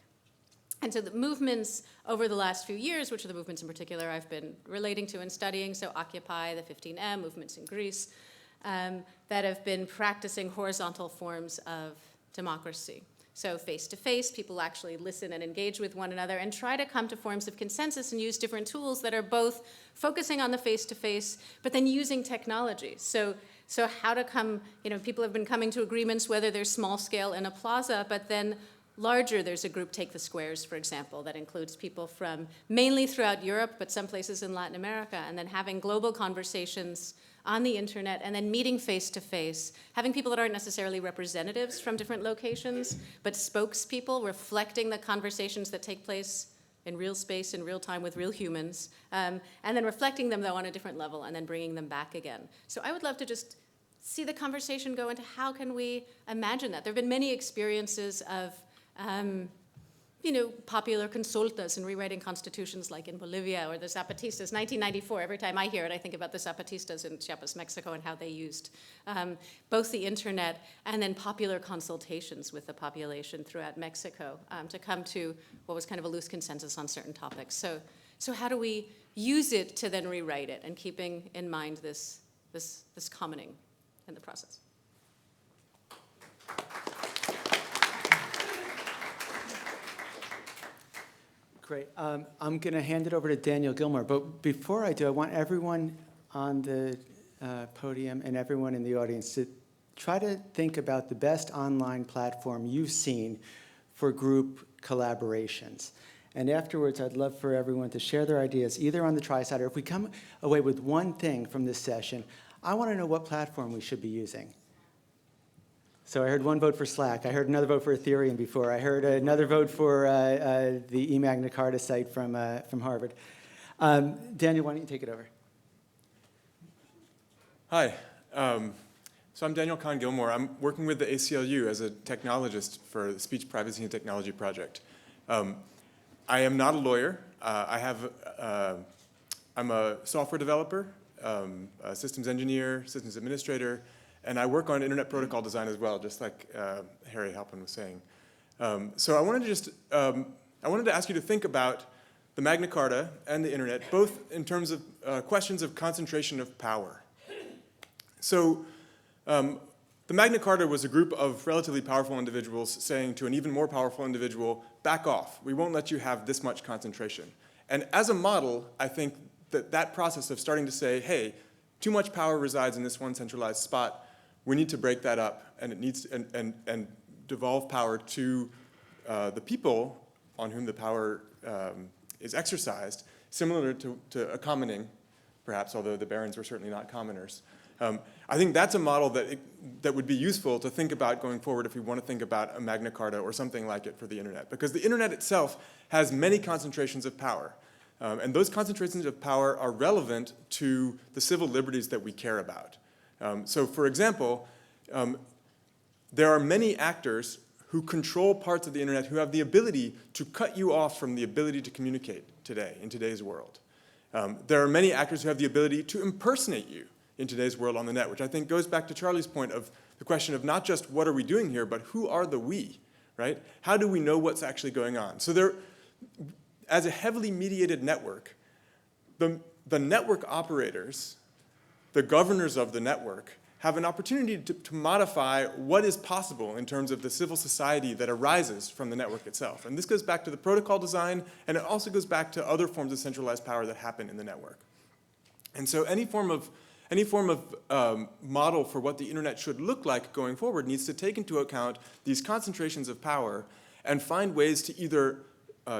And so the movements over the last few years, which are the movements in particular I've been relating to and studying, so Occupy, the 15M, movements in Greece, that have been practicing horizontal forms of democracy. So face-to-face, people actually listen and engage with one another and try to come to forms of consensus and use different tools that are both focusing on the face-to-face, but then using technology. So how to come, people have been coming to agreements, whether they're small scale in a plaza, but then larger, there's a group, Take the Squares, for example, that includes people from mainly throughout Europe, but some places in Latin America, and then having global conversations on the internet, and then meeting face-to-face, having people that aren't necessarily representatives from different locations, but spokespeople reflecting the conversations that take place in real space, in real time with real humans, and then reflecting them, though, on a different level, and then bringing them back again. So I would love to just see the conversation go into how can we imagine that. There have been many experiences of popular consultas and rewriting constitutions like in Bolivia or the Zapatistas, 1994. Every time I hear it, I think about the Zapatistas in Chiapas, Mexico, and how they used both the internet and then popular consultations with the population throughout Mexico to come to what was kind of a loose consensus on certain topics. So how do we use it to then rewrite it, and keeping in mind this commoning in the process? Great. I'm going to hand it over to Daniel Gillmor, but before I do, I want everyone on the podium and everyone in the audience to try to think about the best online platform you've seen for group collaborations. And afterwards, I'd love for everyone to share their ideas, either on the tri-side, or if we come away with one thing from this session, I want to know what platform we should be using. So I heard one vote for Slack. I heard another vote for Ethereum before. I heard another vote for the Magna Carta site from Harvard. Daniel, why don't you take it over? Hi. So I'm Daniel Kahn Gillmor. I'm working with the ACLU as a technologist for the Speech Privacy and Technology Project. I am not a lawyer. I'm a software developer, a systems engineer, systems administrator, and I work on internet protocol design as well, just like Harry Halpin was saying. So I wanted to ask you to think about the Magna Carta and the internet, both in terms of questions of concentration of power. So the Magna Carta was a group of relatively powerful individuals saying to an even more powerful individual, back off, we won't let you have this much concentration. And as a model, I think that process of starting to say, hey, too much power resides in this one centralized spot, we need to break that up, and it needs and devolve power to the people on whom the power is exercised, similar to a commoning, perhaps, although the barons were certainly not commoners. I think that's a model that would be useful to think about going forward if we want to think about a Magna Carta or something like it for the internet, because the internet itself has many concentrations of power. And those concentrations of power are relevant to the civil liberties that we care about. So for example, there are many actors who control parts of the internet who have the ability to cut you off from the ability to communicate today, in today's world. There are many actors who have the ability to impersonate you in today's world on the net, which I think goes back to Charlie's point of the question of not just what are we doing here, but who are the we, right? How do we know what's actually going on? So as a heavily mediated network, the network operators, the governors of the network, have an opportunity to modify what is possible in terms of the civil society that arises from the network itself. And this goes back to the protocol design, and it also goes back to other forms of centralized power that happen in the network. And so any form of model for what the internet should look like going forward needs to take into account these concentrations of power and find ways to either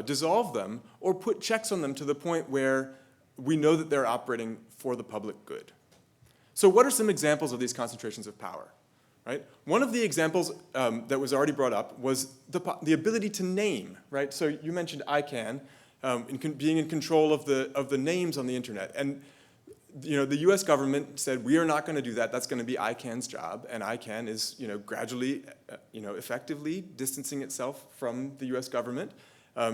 dissolve them or put checks on them to the point where we know that they're operating for the public good. So what are some examples of these concentrations of power? Right? One of the examples that was already brought up was the ability to name. Right? So you mentioned ICANN being in control of the names on the internet. And the U.S. government said, we are not going to do that. That's going to be ICANN's job. And ICANN is gradually, effectively distancing itself from the U.S. government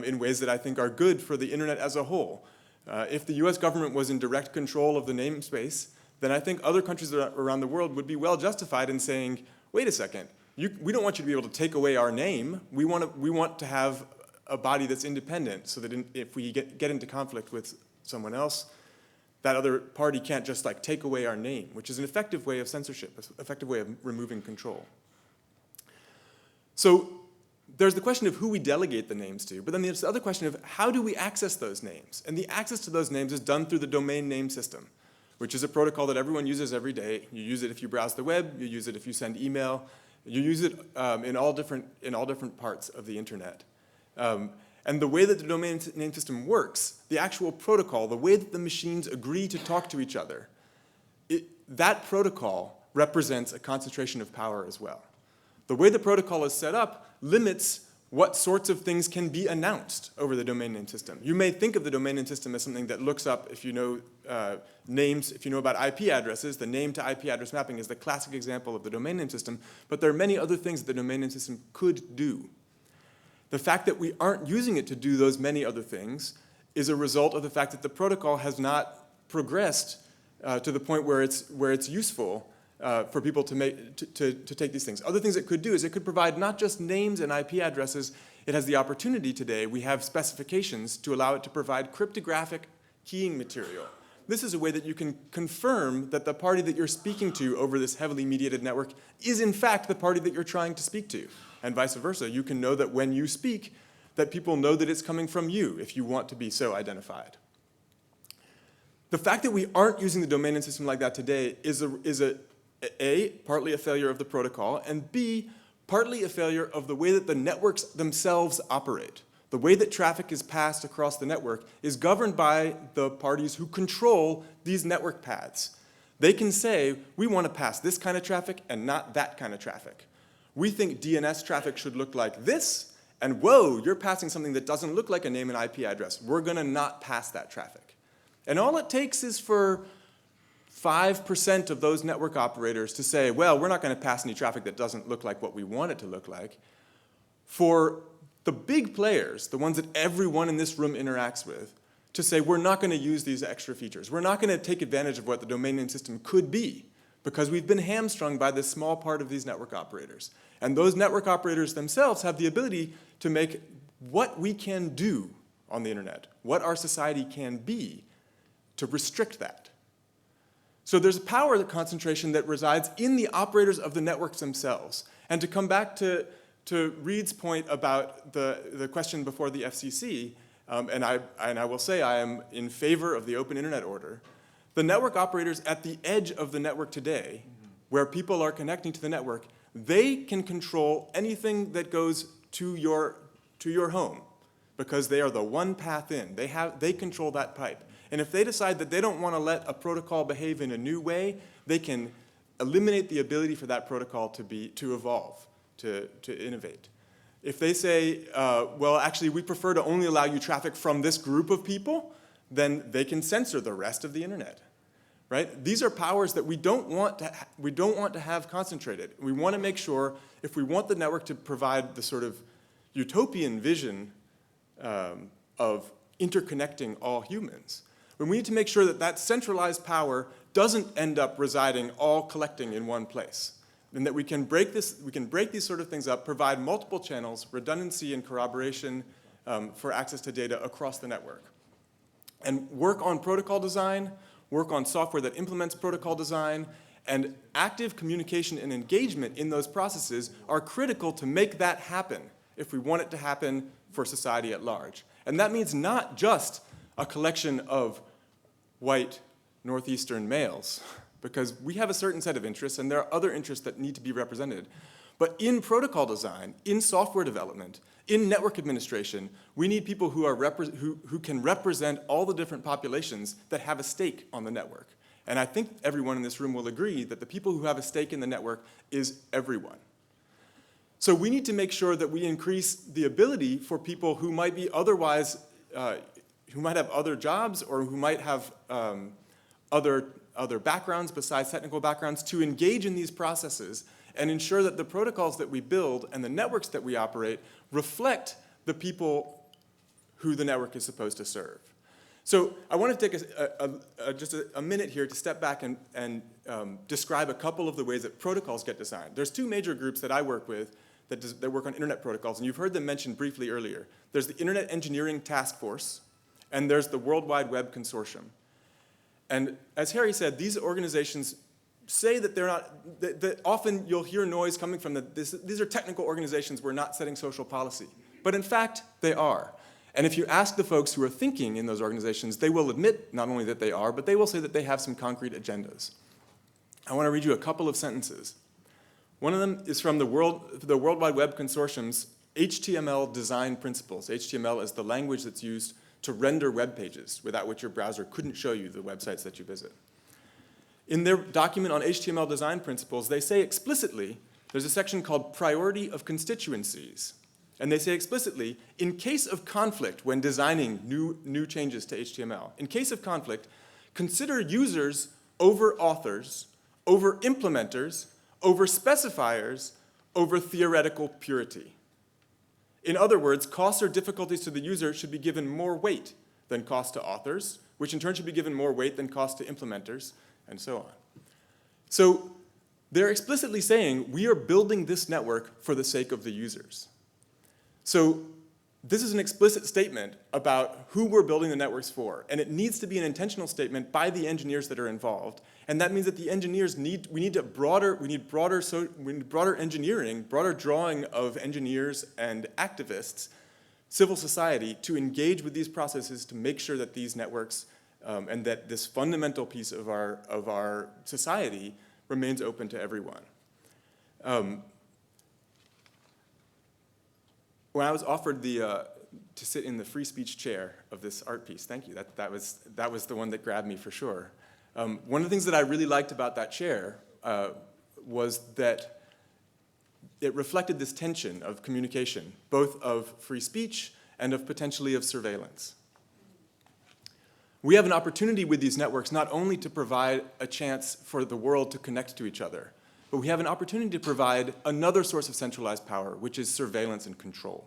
in ways that I think are good for the internet as a whole. If the U.S. government was in direct control of the namespace, then I think other countries around the world would be well justified in saying, wait a second, we don't want you to be able to take away our name. We want to have a body that's independent so that if we get into conflict with someone else, that other party can't just take away our name, which is an effective way of censorship, an effective way of removing control. So there's the question of who we delegate the names to, but then there's the other question of how do we access those names? And the access to those names is done through the domain name system, which is a protocol that everyone uses every day. You use it if you browse the web, you use it if you send email, you use it in all different parts of the internet. And the way that the domain name system works, the actual protocol, the way that the machines agree to talk to each other, that protocol represents a concentration of power as well. The way the protocol is set up limits what sorts of things can be announced over the domain name system. You may think of the domain name system as something that looks up, if you know names, if you know about IP addresses, the name to IP address mapping is the classic example of the domain name system, but there are many other things that the domain name system could do. The fact that we aren't using it to do those many other things is a result of the fact that the protocol has not progressed to the point where it's useful for people to take these things. Other things it could do is it could provide not just names and IP addresses. It has the opportunity today, we have specifications to allow it to provide cryptographic keying material. This is a way that you can confirm that the party that you're speaking to over this heavily mediated network is in fact the party that you're trying to speak to, and vice versa. You can know that when you speak, that people know that it's coming from you if you want to be so identified. The fact that we aren't using the domain name system like that today is partly a failure of the protocol, and B, partly a failure of the way that the networks themselves operate. The way that traffic is passed across the network is governed by the parties who control these network paths. They can say, we want to pass this kind of traffic and not that kind of traffic. We think DNS traffic should look like this, and whoa, you're passing something that doesn't look like a name and IP address. We're going to not pass that traffic. And all it takes is for 5% of those network operators to say, well, we're not going to pass any traffic that doesn't look like what we want it to look like. For the big players, the ones that everyone in this room interacts with, to say we're not going to use these extra features. We're not going to take advantage of what the domain name system could be because we've been hamstrung by this small part of these network operators. And those network operators themselves have the ability to make what we can do on the internet, what our society can be, to restrict that. So there's a power concentration that resides in the operators of the networks themselves. And to come back to Reed's point about the question before the FCC, and I will say I am in favor of the open internet order, the network operators at the edge of the network today, where people are connecting to the network, they can control anything that goes to your home because they are the one path in. They control that pipe. And if they decide that they don't want to let a protocol behave in a new way, they can eliminate the ability for that protocol to evolve, to innovate. If they say, well, actually, we prefer to only allow you traffic from this group of people, then they can censor the rest of the internet. Right? These are powers that we don't want to have concentrated. We want to make sure, if we want the network to provide the sort of utopian vision of interconnecting all humans, we need to make sure that that centralized power doesn't end up residing all collecting in one place, and that we can break these sort of things up, provide multiple channels, redundancy and corroboration for access to data across the network, and work on protocol design, work on software that implements protocol design, And active communication and engagement in those processes are critical to make that happen if we want it to happen for society at large. And that means not just a collection of white Northeastern males, because we have a certain set of interests and there are other interests that need to be represented. But in protocol design, in software development, in network administration, we need people who can represent all the different populations that have a stake on the network. And I think everyone in this room will agree that the people who have a stake in the network is everyone. So we need to make sure that we increase the ability for people who might be otherwise, who might have other jobs or who might have other backgrounds besides technical backgrounds to engage in these processes and ensure that the protocols that we build and the networks that we operate reflect the people who the network is supposed to serve. So I want to take just a minute here to step back and describe a couple of the ways that protocols get designed. There's two major groups that I work with that work on internet protocols, and you've heard them mentioned briefly earlier. There's the Internet Engineering Task Force, and there's the World Wide Web Consortium. And as Harry said, these organizations say that they're not, that often you'll hear noise coming from these are technical organizations, we're not setting social policy. But in fact, they are. And if you ask the folks who are thinking in those organizations, they will admit not only that they are, but they will say that they have some concrete agendas. I want to read you a couple of sentences. One of them is from the World Wide Web Consortium's HTML design principles. HTML is the language that's used to render web pages, without which your browser couldn't show you the websites that you visit. In their document on HTML design principles, they say explicitly, there's a section called Priority of Constituencies. And they say explicitly, in case of conflict when designing new changes to HTML, in case of conflict, consider users over authors, over implementers, over specifiers, over theoretical purity. In other words, costs or difficulties to the user should be given more weight than cost to authors, which in turn should be given more weight than cost to implementers, and so on. So they're explicitly saying, we are building this network for the sake of the users. So this is an explicit statement about who we're building the networks for, and it needs to be an intentional statement by the engineers that are involved. And that means that the engineers we need broader engineering, broader drawing of engineers and activists, civil society, to engage with these processes to make sure that these networks and that this fundamental piece of our society remains open to everyone. When I was offered to sit in the free speech chair of this art piece, thank you, that was the one that grabbed me for sure. One of the things that I really liked about that chair was that it reflected this tension of communication, both of free speech and of potentially of surveillance. We have an opportunity with these networks not only to provide a chance for the world to connect to each other, but we have an opportunity to provide another source of centralized power, which is surveillance and control.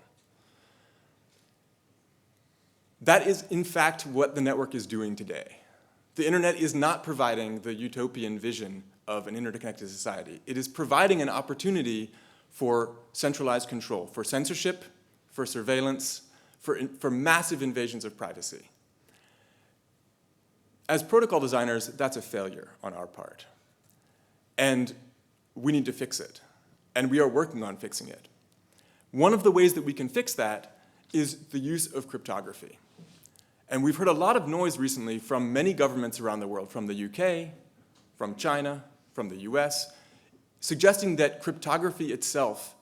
That is, in fact, what the network is doing today. The internet is not providing the utopian vision of an interconnected society. It is providing an opportunity for centralized control, for censorship, for surveillance, for massive invasions of privacy. As protocol designers, that's a failure on our part. And we need to fix it. And we are working on fixing it. One of the ways that we can fix that is the use of cryptography. And we've heard a lot of noise recently from many governments around the world, from the UK, from China, from the US, suggesting that cryptography itself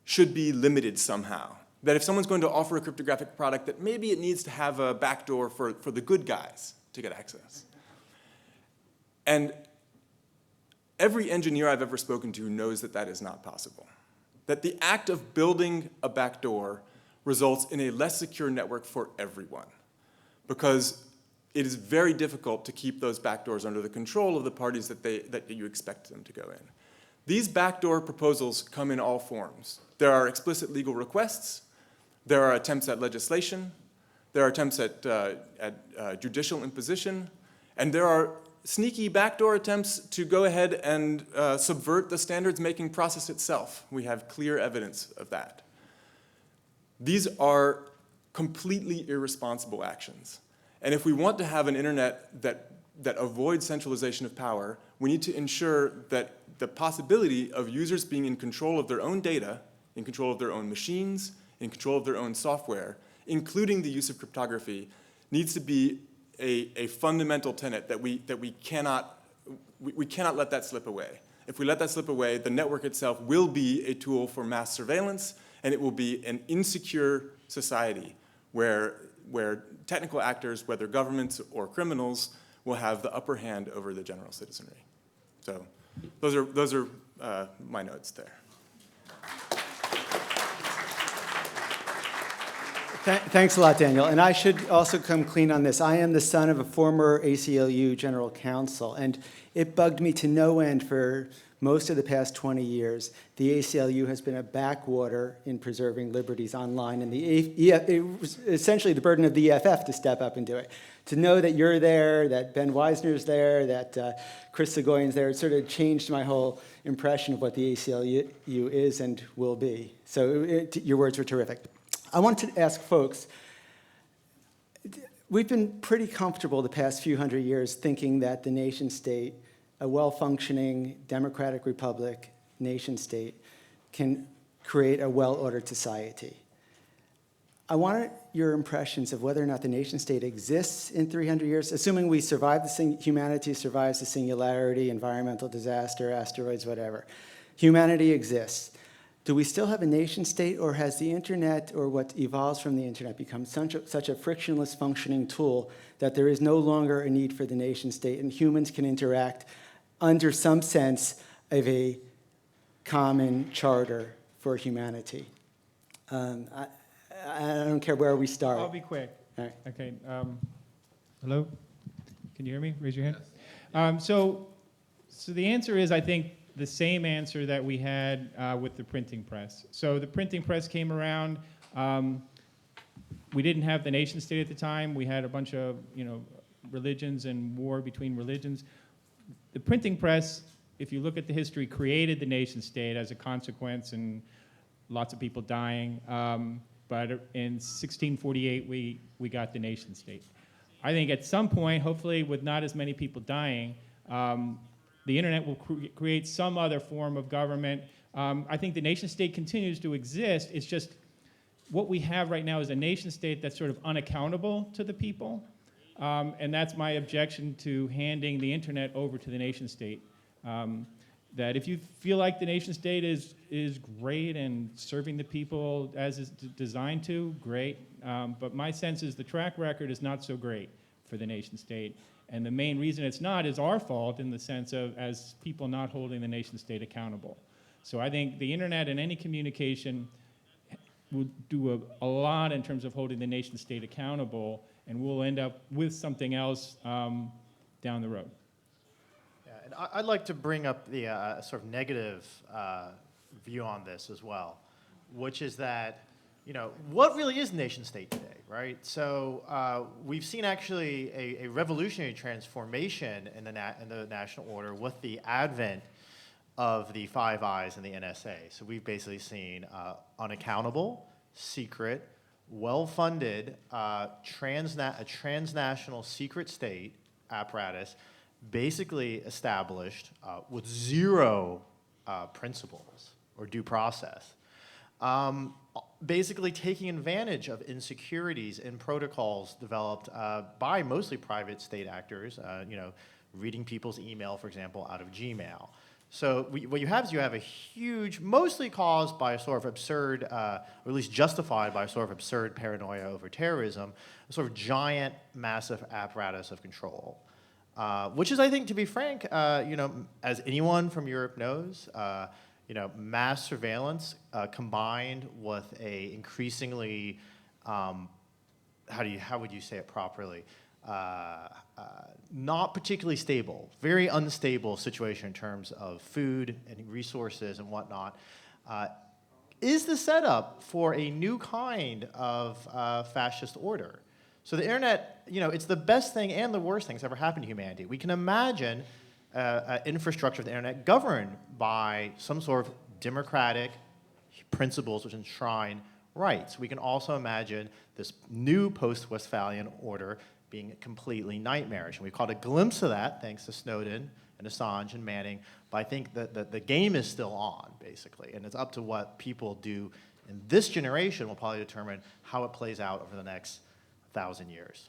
should be limited somehow. That if someone's going to offer a cryptographic product, that maybe it needs to have a backdoor for the good guys to get access. And every engineer I've ever spoken to knows that that is not possible. That the act of building a backdoor results in a less secure network for everyone, because it is very difficult to keep those backdoors under the control of the parties that you expect them to go in. These backdoor proposals come in all forms. There are explicit legal requests, there are attempts at legislation, there are attempts at judicial imposition, and there are sneaky backdoor attempts to go ahead and subvert the standards-making process itself. We have clear evidence of that. These are completely irresponsible actions. And if we want to have an internet that that avoid centralization of power. We need to ensure that the possibility of users being in control of their own data, in control of their own machines, in control of their own software, including the use of cryptography, needs to be a fundamental tenet that we cannot let that slip away. If we let that slip away, the network itself will be a tool for mass surveillance, and it will be an insecure society where technical actors, whether governments or criminals, will have the upper hand over the general citizenry. So those are my notes there. Thanks a lot, Daniel. And I should also come clean on this. I am the son of a former ACLU general counsel, and it bugged me to no end for most of the past 20 years. The ACLU has been a backwater in preserving liberties online, and it was essentially the burden of the EFF to step up and do it. To know that you're there, that Ben Weisner's there, that Chris Sagoyan's there, it sort of changed my whole impression of what the ACLU is and will be. So your words were terrific. I wanted to ask folks, we've been pretty comfortable the past few hundred years thinking that the nation state, a well-functioning democratic republic nation state, can create a well-ordered society. I wanted your impressions of whether or not the nation state exists in 300 years, assuming we survive humanity survives the singularity, environmental disaster, asteroids, whatever. Humanity exists. Do we still have a nation state, or has the internet, or what evolves from the internet, become such a frictionless functioning tool that there is no longer a need for the nation state, and humans can interact under some sense of a common charter for humanity? I don't care where we start. I'll be quick. All right. Okay. Hello? Can you hear me? Raise your hand. So the answer is, I think, the same answer that we had with the printing press. So the printing press came around. We didn't have the nation state at the time. We had a bunch of religions and war between religions. The printing press, if you look at the history, created the nation state as a consequence, and lots of people dying. But in 1648, we got the nation state. I think at some point, hopefully with not as many people dying, the internet will create some other form of government. I think the nation state continues to exist. It's just what we have right now is a nation state that's sort of unaccountable to the people. And that's my objection to handing the internet over to the nation state. That if you feel like the nation state is great and serving the people as it's designed to, great. But my sense is the track record is not so great for the nation state. And the main reason it's not is our fault in the sense of as people not holding the nation state accountable. So I think the internet and any communication will do a lot in terms of holding the nation state accountable, and we'll end up with something else down the road. Yeah, and I'd like to bring up the sort of negative view on this as well, which is that, what really is nation state today, right? So we've seen actually a revolutionary transformation in the national order with the advent of the Five Eyes and the NSA. So we've basically seen unaccountable, secret, well-funded, a transnational secret state apparatus basically established with zero principles or due process. Basically taking advantage of insecurities in protocols developed by mostly private state actors, reading people's email, for example, out of Gmail. So what you have is a huge, mostly caused by a sort of absurd, or at least justified by a sort of absurd paranoia over terrorism, a sort of giant, massive apparatus of control. Which is, I think, to be frank, as anyone from Europe knows, mass surveillance combined with a increasingly, how would you say it properly? Not particularly stable, very unstable situation in terms of food and resources and whatnot, is the setup for a new kind of fascist order. So the internet, it's the best thing and the worst thing that's ever happened to humanity. We can imagine infrastructure of the internet governed by some sort of democratic principles which enshrine rights. We can also imagine this new post-Westphalian order being completely nightmarish. And we caught a glimpse of that thanks to Snowden and Assange and Manning, but I think that the game is still on, basically, and it's up to what people do in this generation will probably determine how it plays out over the next 1,000 years.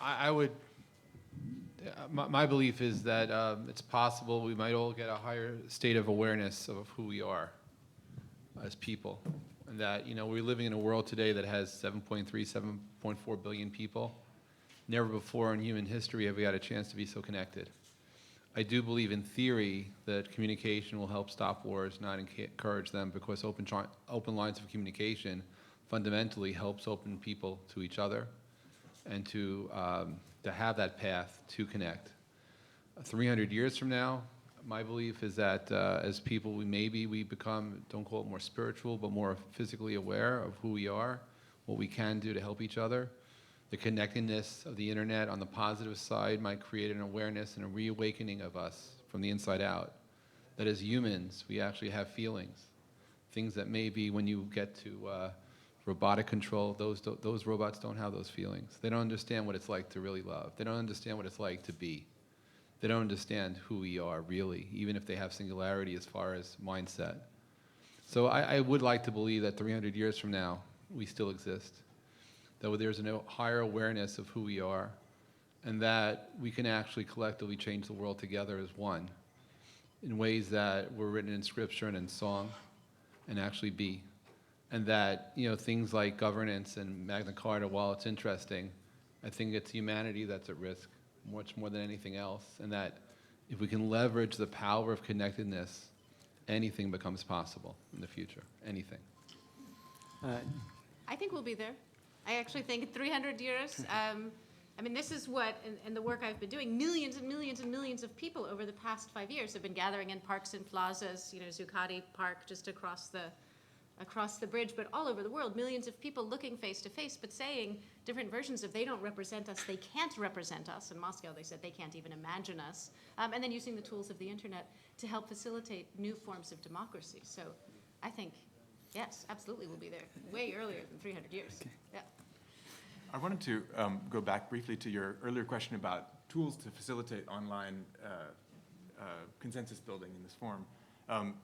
I would, my belief is that it's possible we might all get a higher state of awareness of who we are as people. And that, you know, we're living in a world today that has 7.3, 7.4 billion people. Never before in human history have we had a chance to be so connected. I do believe in theory that communication will help stop wars, not encourage them, because open lines of communication fundamentally helps open people to each other and to have that path to connect. 300 years from now, my belief is that as people, we become, don't call it more spiritual, but more physically aware of who we are, what we can do to help each other. The connectedness of the internet on the positive side might create an awareness and a reawakening of us from the inside out. That as humans, we actually have feelings. Things that maybe when you get to robotic control, those robots don't have those feelings. They don't understand what it's like to really love. They don't understand what it's like to be. They don't understand who we are really, even if they have singularity as far as mindset. So I would like to believe that 300 years from now, we still exist. That there's a higher awareness of who we are, and that we can actually collectively change the world together as one in ways that were written in scripture and in song and actually be. And that, you know, things like governance and Magna Carta, while it's interesting, I think it's humanity that's at risk much more than anything else. And that if we can leverage the power of connectedness, anything becomes possible in the future, anything. I think we'll be there. I actually think 300 years, I mean, this is what, in the work I've been doing, millions and millions and millions of people over the past 5 years have been gathering in parks and plazas, you know, Zuccotti Park just across the bridge, but all over the world, millions of people looking face to face, but saying different versions of they don't represent us, they can't represent us. In Moscow, they said they can't even imagine us. And then using the tools of the internet to help facilitate new forms of democracy. So I think, yes, absolutely we'll be there way earlier than 300 years. Okay. Yeah. I wanted to go back briefly to your earlier question about tools to facilitate online consensus building in this form. I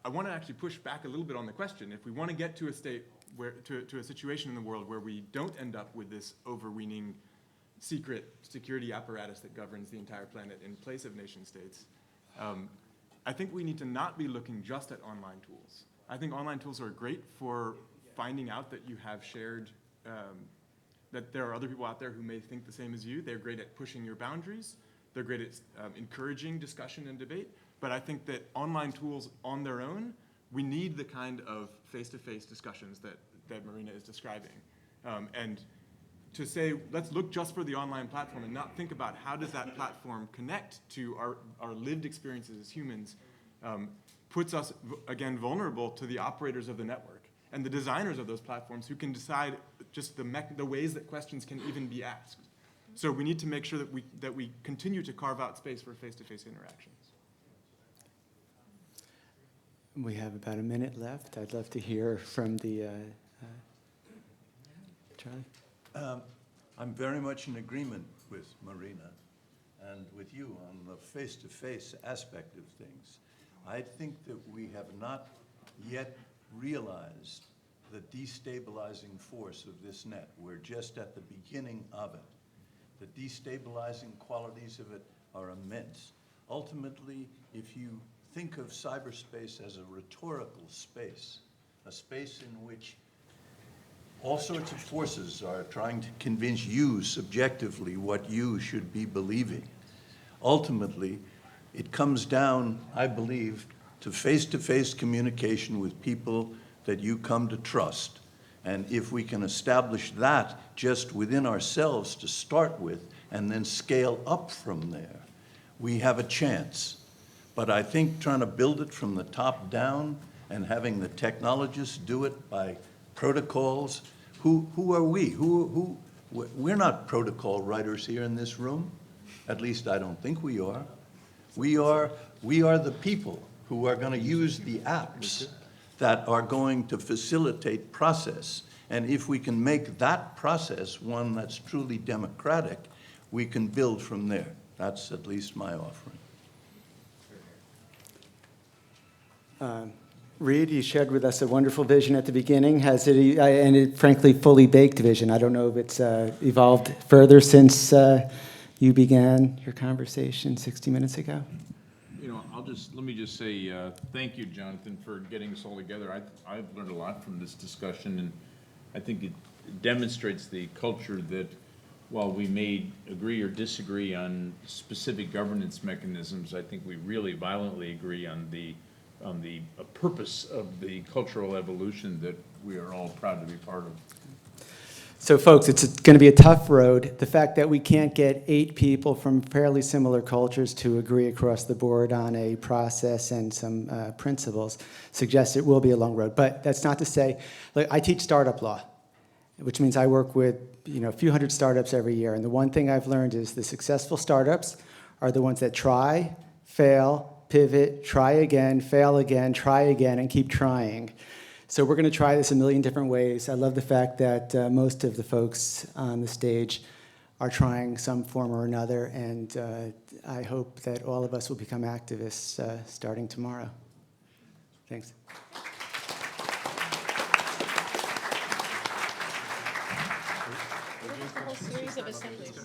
want to actually push back a little bit on the question. If we want to get to a state where, to a situation in the world where we don't end up with this overweening secret security apparatus that governs the entire planet in place of nation states, I think we need to not be looking just at online tools. I think online tools are great for finding out that you have shared, that there are other people out there who may think the same as you. They're great at pushing your boundaries. They're great at encouraging discussion and debate. But I think that online tools on their own, we need the kind of face-to-face discussions that Marina is describing. And to say, let's look just for the online platform and not think about how does that platform connect to our lived experiences as humans, puts us, again, vulnerable to the operators of the network and the designers of those platforms who can decide just the ways that questions can even be asked. So we need to make sure that we continue to carve out space for face-to-face interactions. We have about a minute left. I'd love to hear from the, Charlie? I'm very much in agreement with Marina and with you on the face-to-face aspect of things. I think that we have not yet realized the destabilizing force of this net. We're just at the beginning of it. The destabilizing qualities of it are immense. Ultimately, if you think of cyberspace as a rhetorical space, a space in which all sorts of forces are trying to convince you subjectively what you should be believing. Ultimately, it comes down, I believe, to face-to-face communication with people that you come to trust. And if we can establish that just within ourselves to start with and then scale up from there, we have a chance. But I think trying to build it from the top down and having the technologists do it by protocols, who are we? We're not protocol writers here in this room. At least I don't think we are. We are the people who are going to use the apps that are going to facilitate process. And if we can make that process one that's truly democratic, we can build from there. That's at least my offering. Reed, you shared with us a wonderful vision at the beginning. Has it, and it, frankly, fully baked vision. I don't know if it's evolved further since you began your conversation 60 minutes ago. You know, let me just say thank you, Jonathan, for getting us all together. I've learned a lot from this discussion, and I think it demonstrates the culture that while we may agree or disagree on specific governance mechanisms, I think we really violently agree on the purpose of the cultural evolution that we are all proud to be part of. So folks, it's going to be a tough road. The fact that we can't get 8 people from fairly similar cultures to agree across the board on a process and some principles suggests it will be a long road. But that's not to say, like, I teach startup law, which means I work with a few hundred startups every year. And the one thing I've learned is the successful startups are the ones that try, fail, pivot, try again, fail again, try again, and keep trying. So we're going to try this a million different ways. I love the fact that most of the folks on the stage are trying some form or another, and I hope that all of us will become activists starting tomorrow. Thanks. A whole series of assemblies.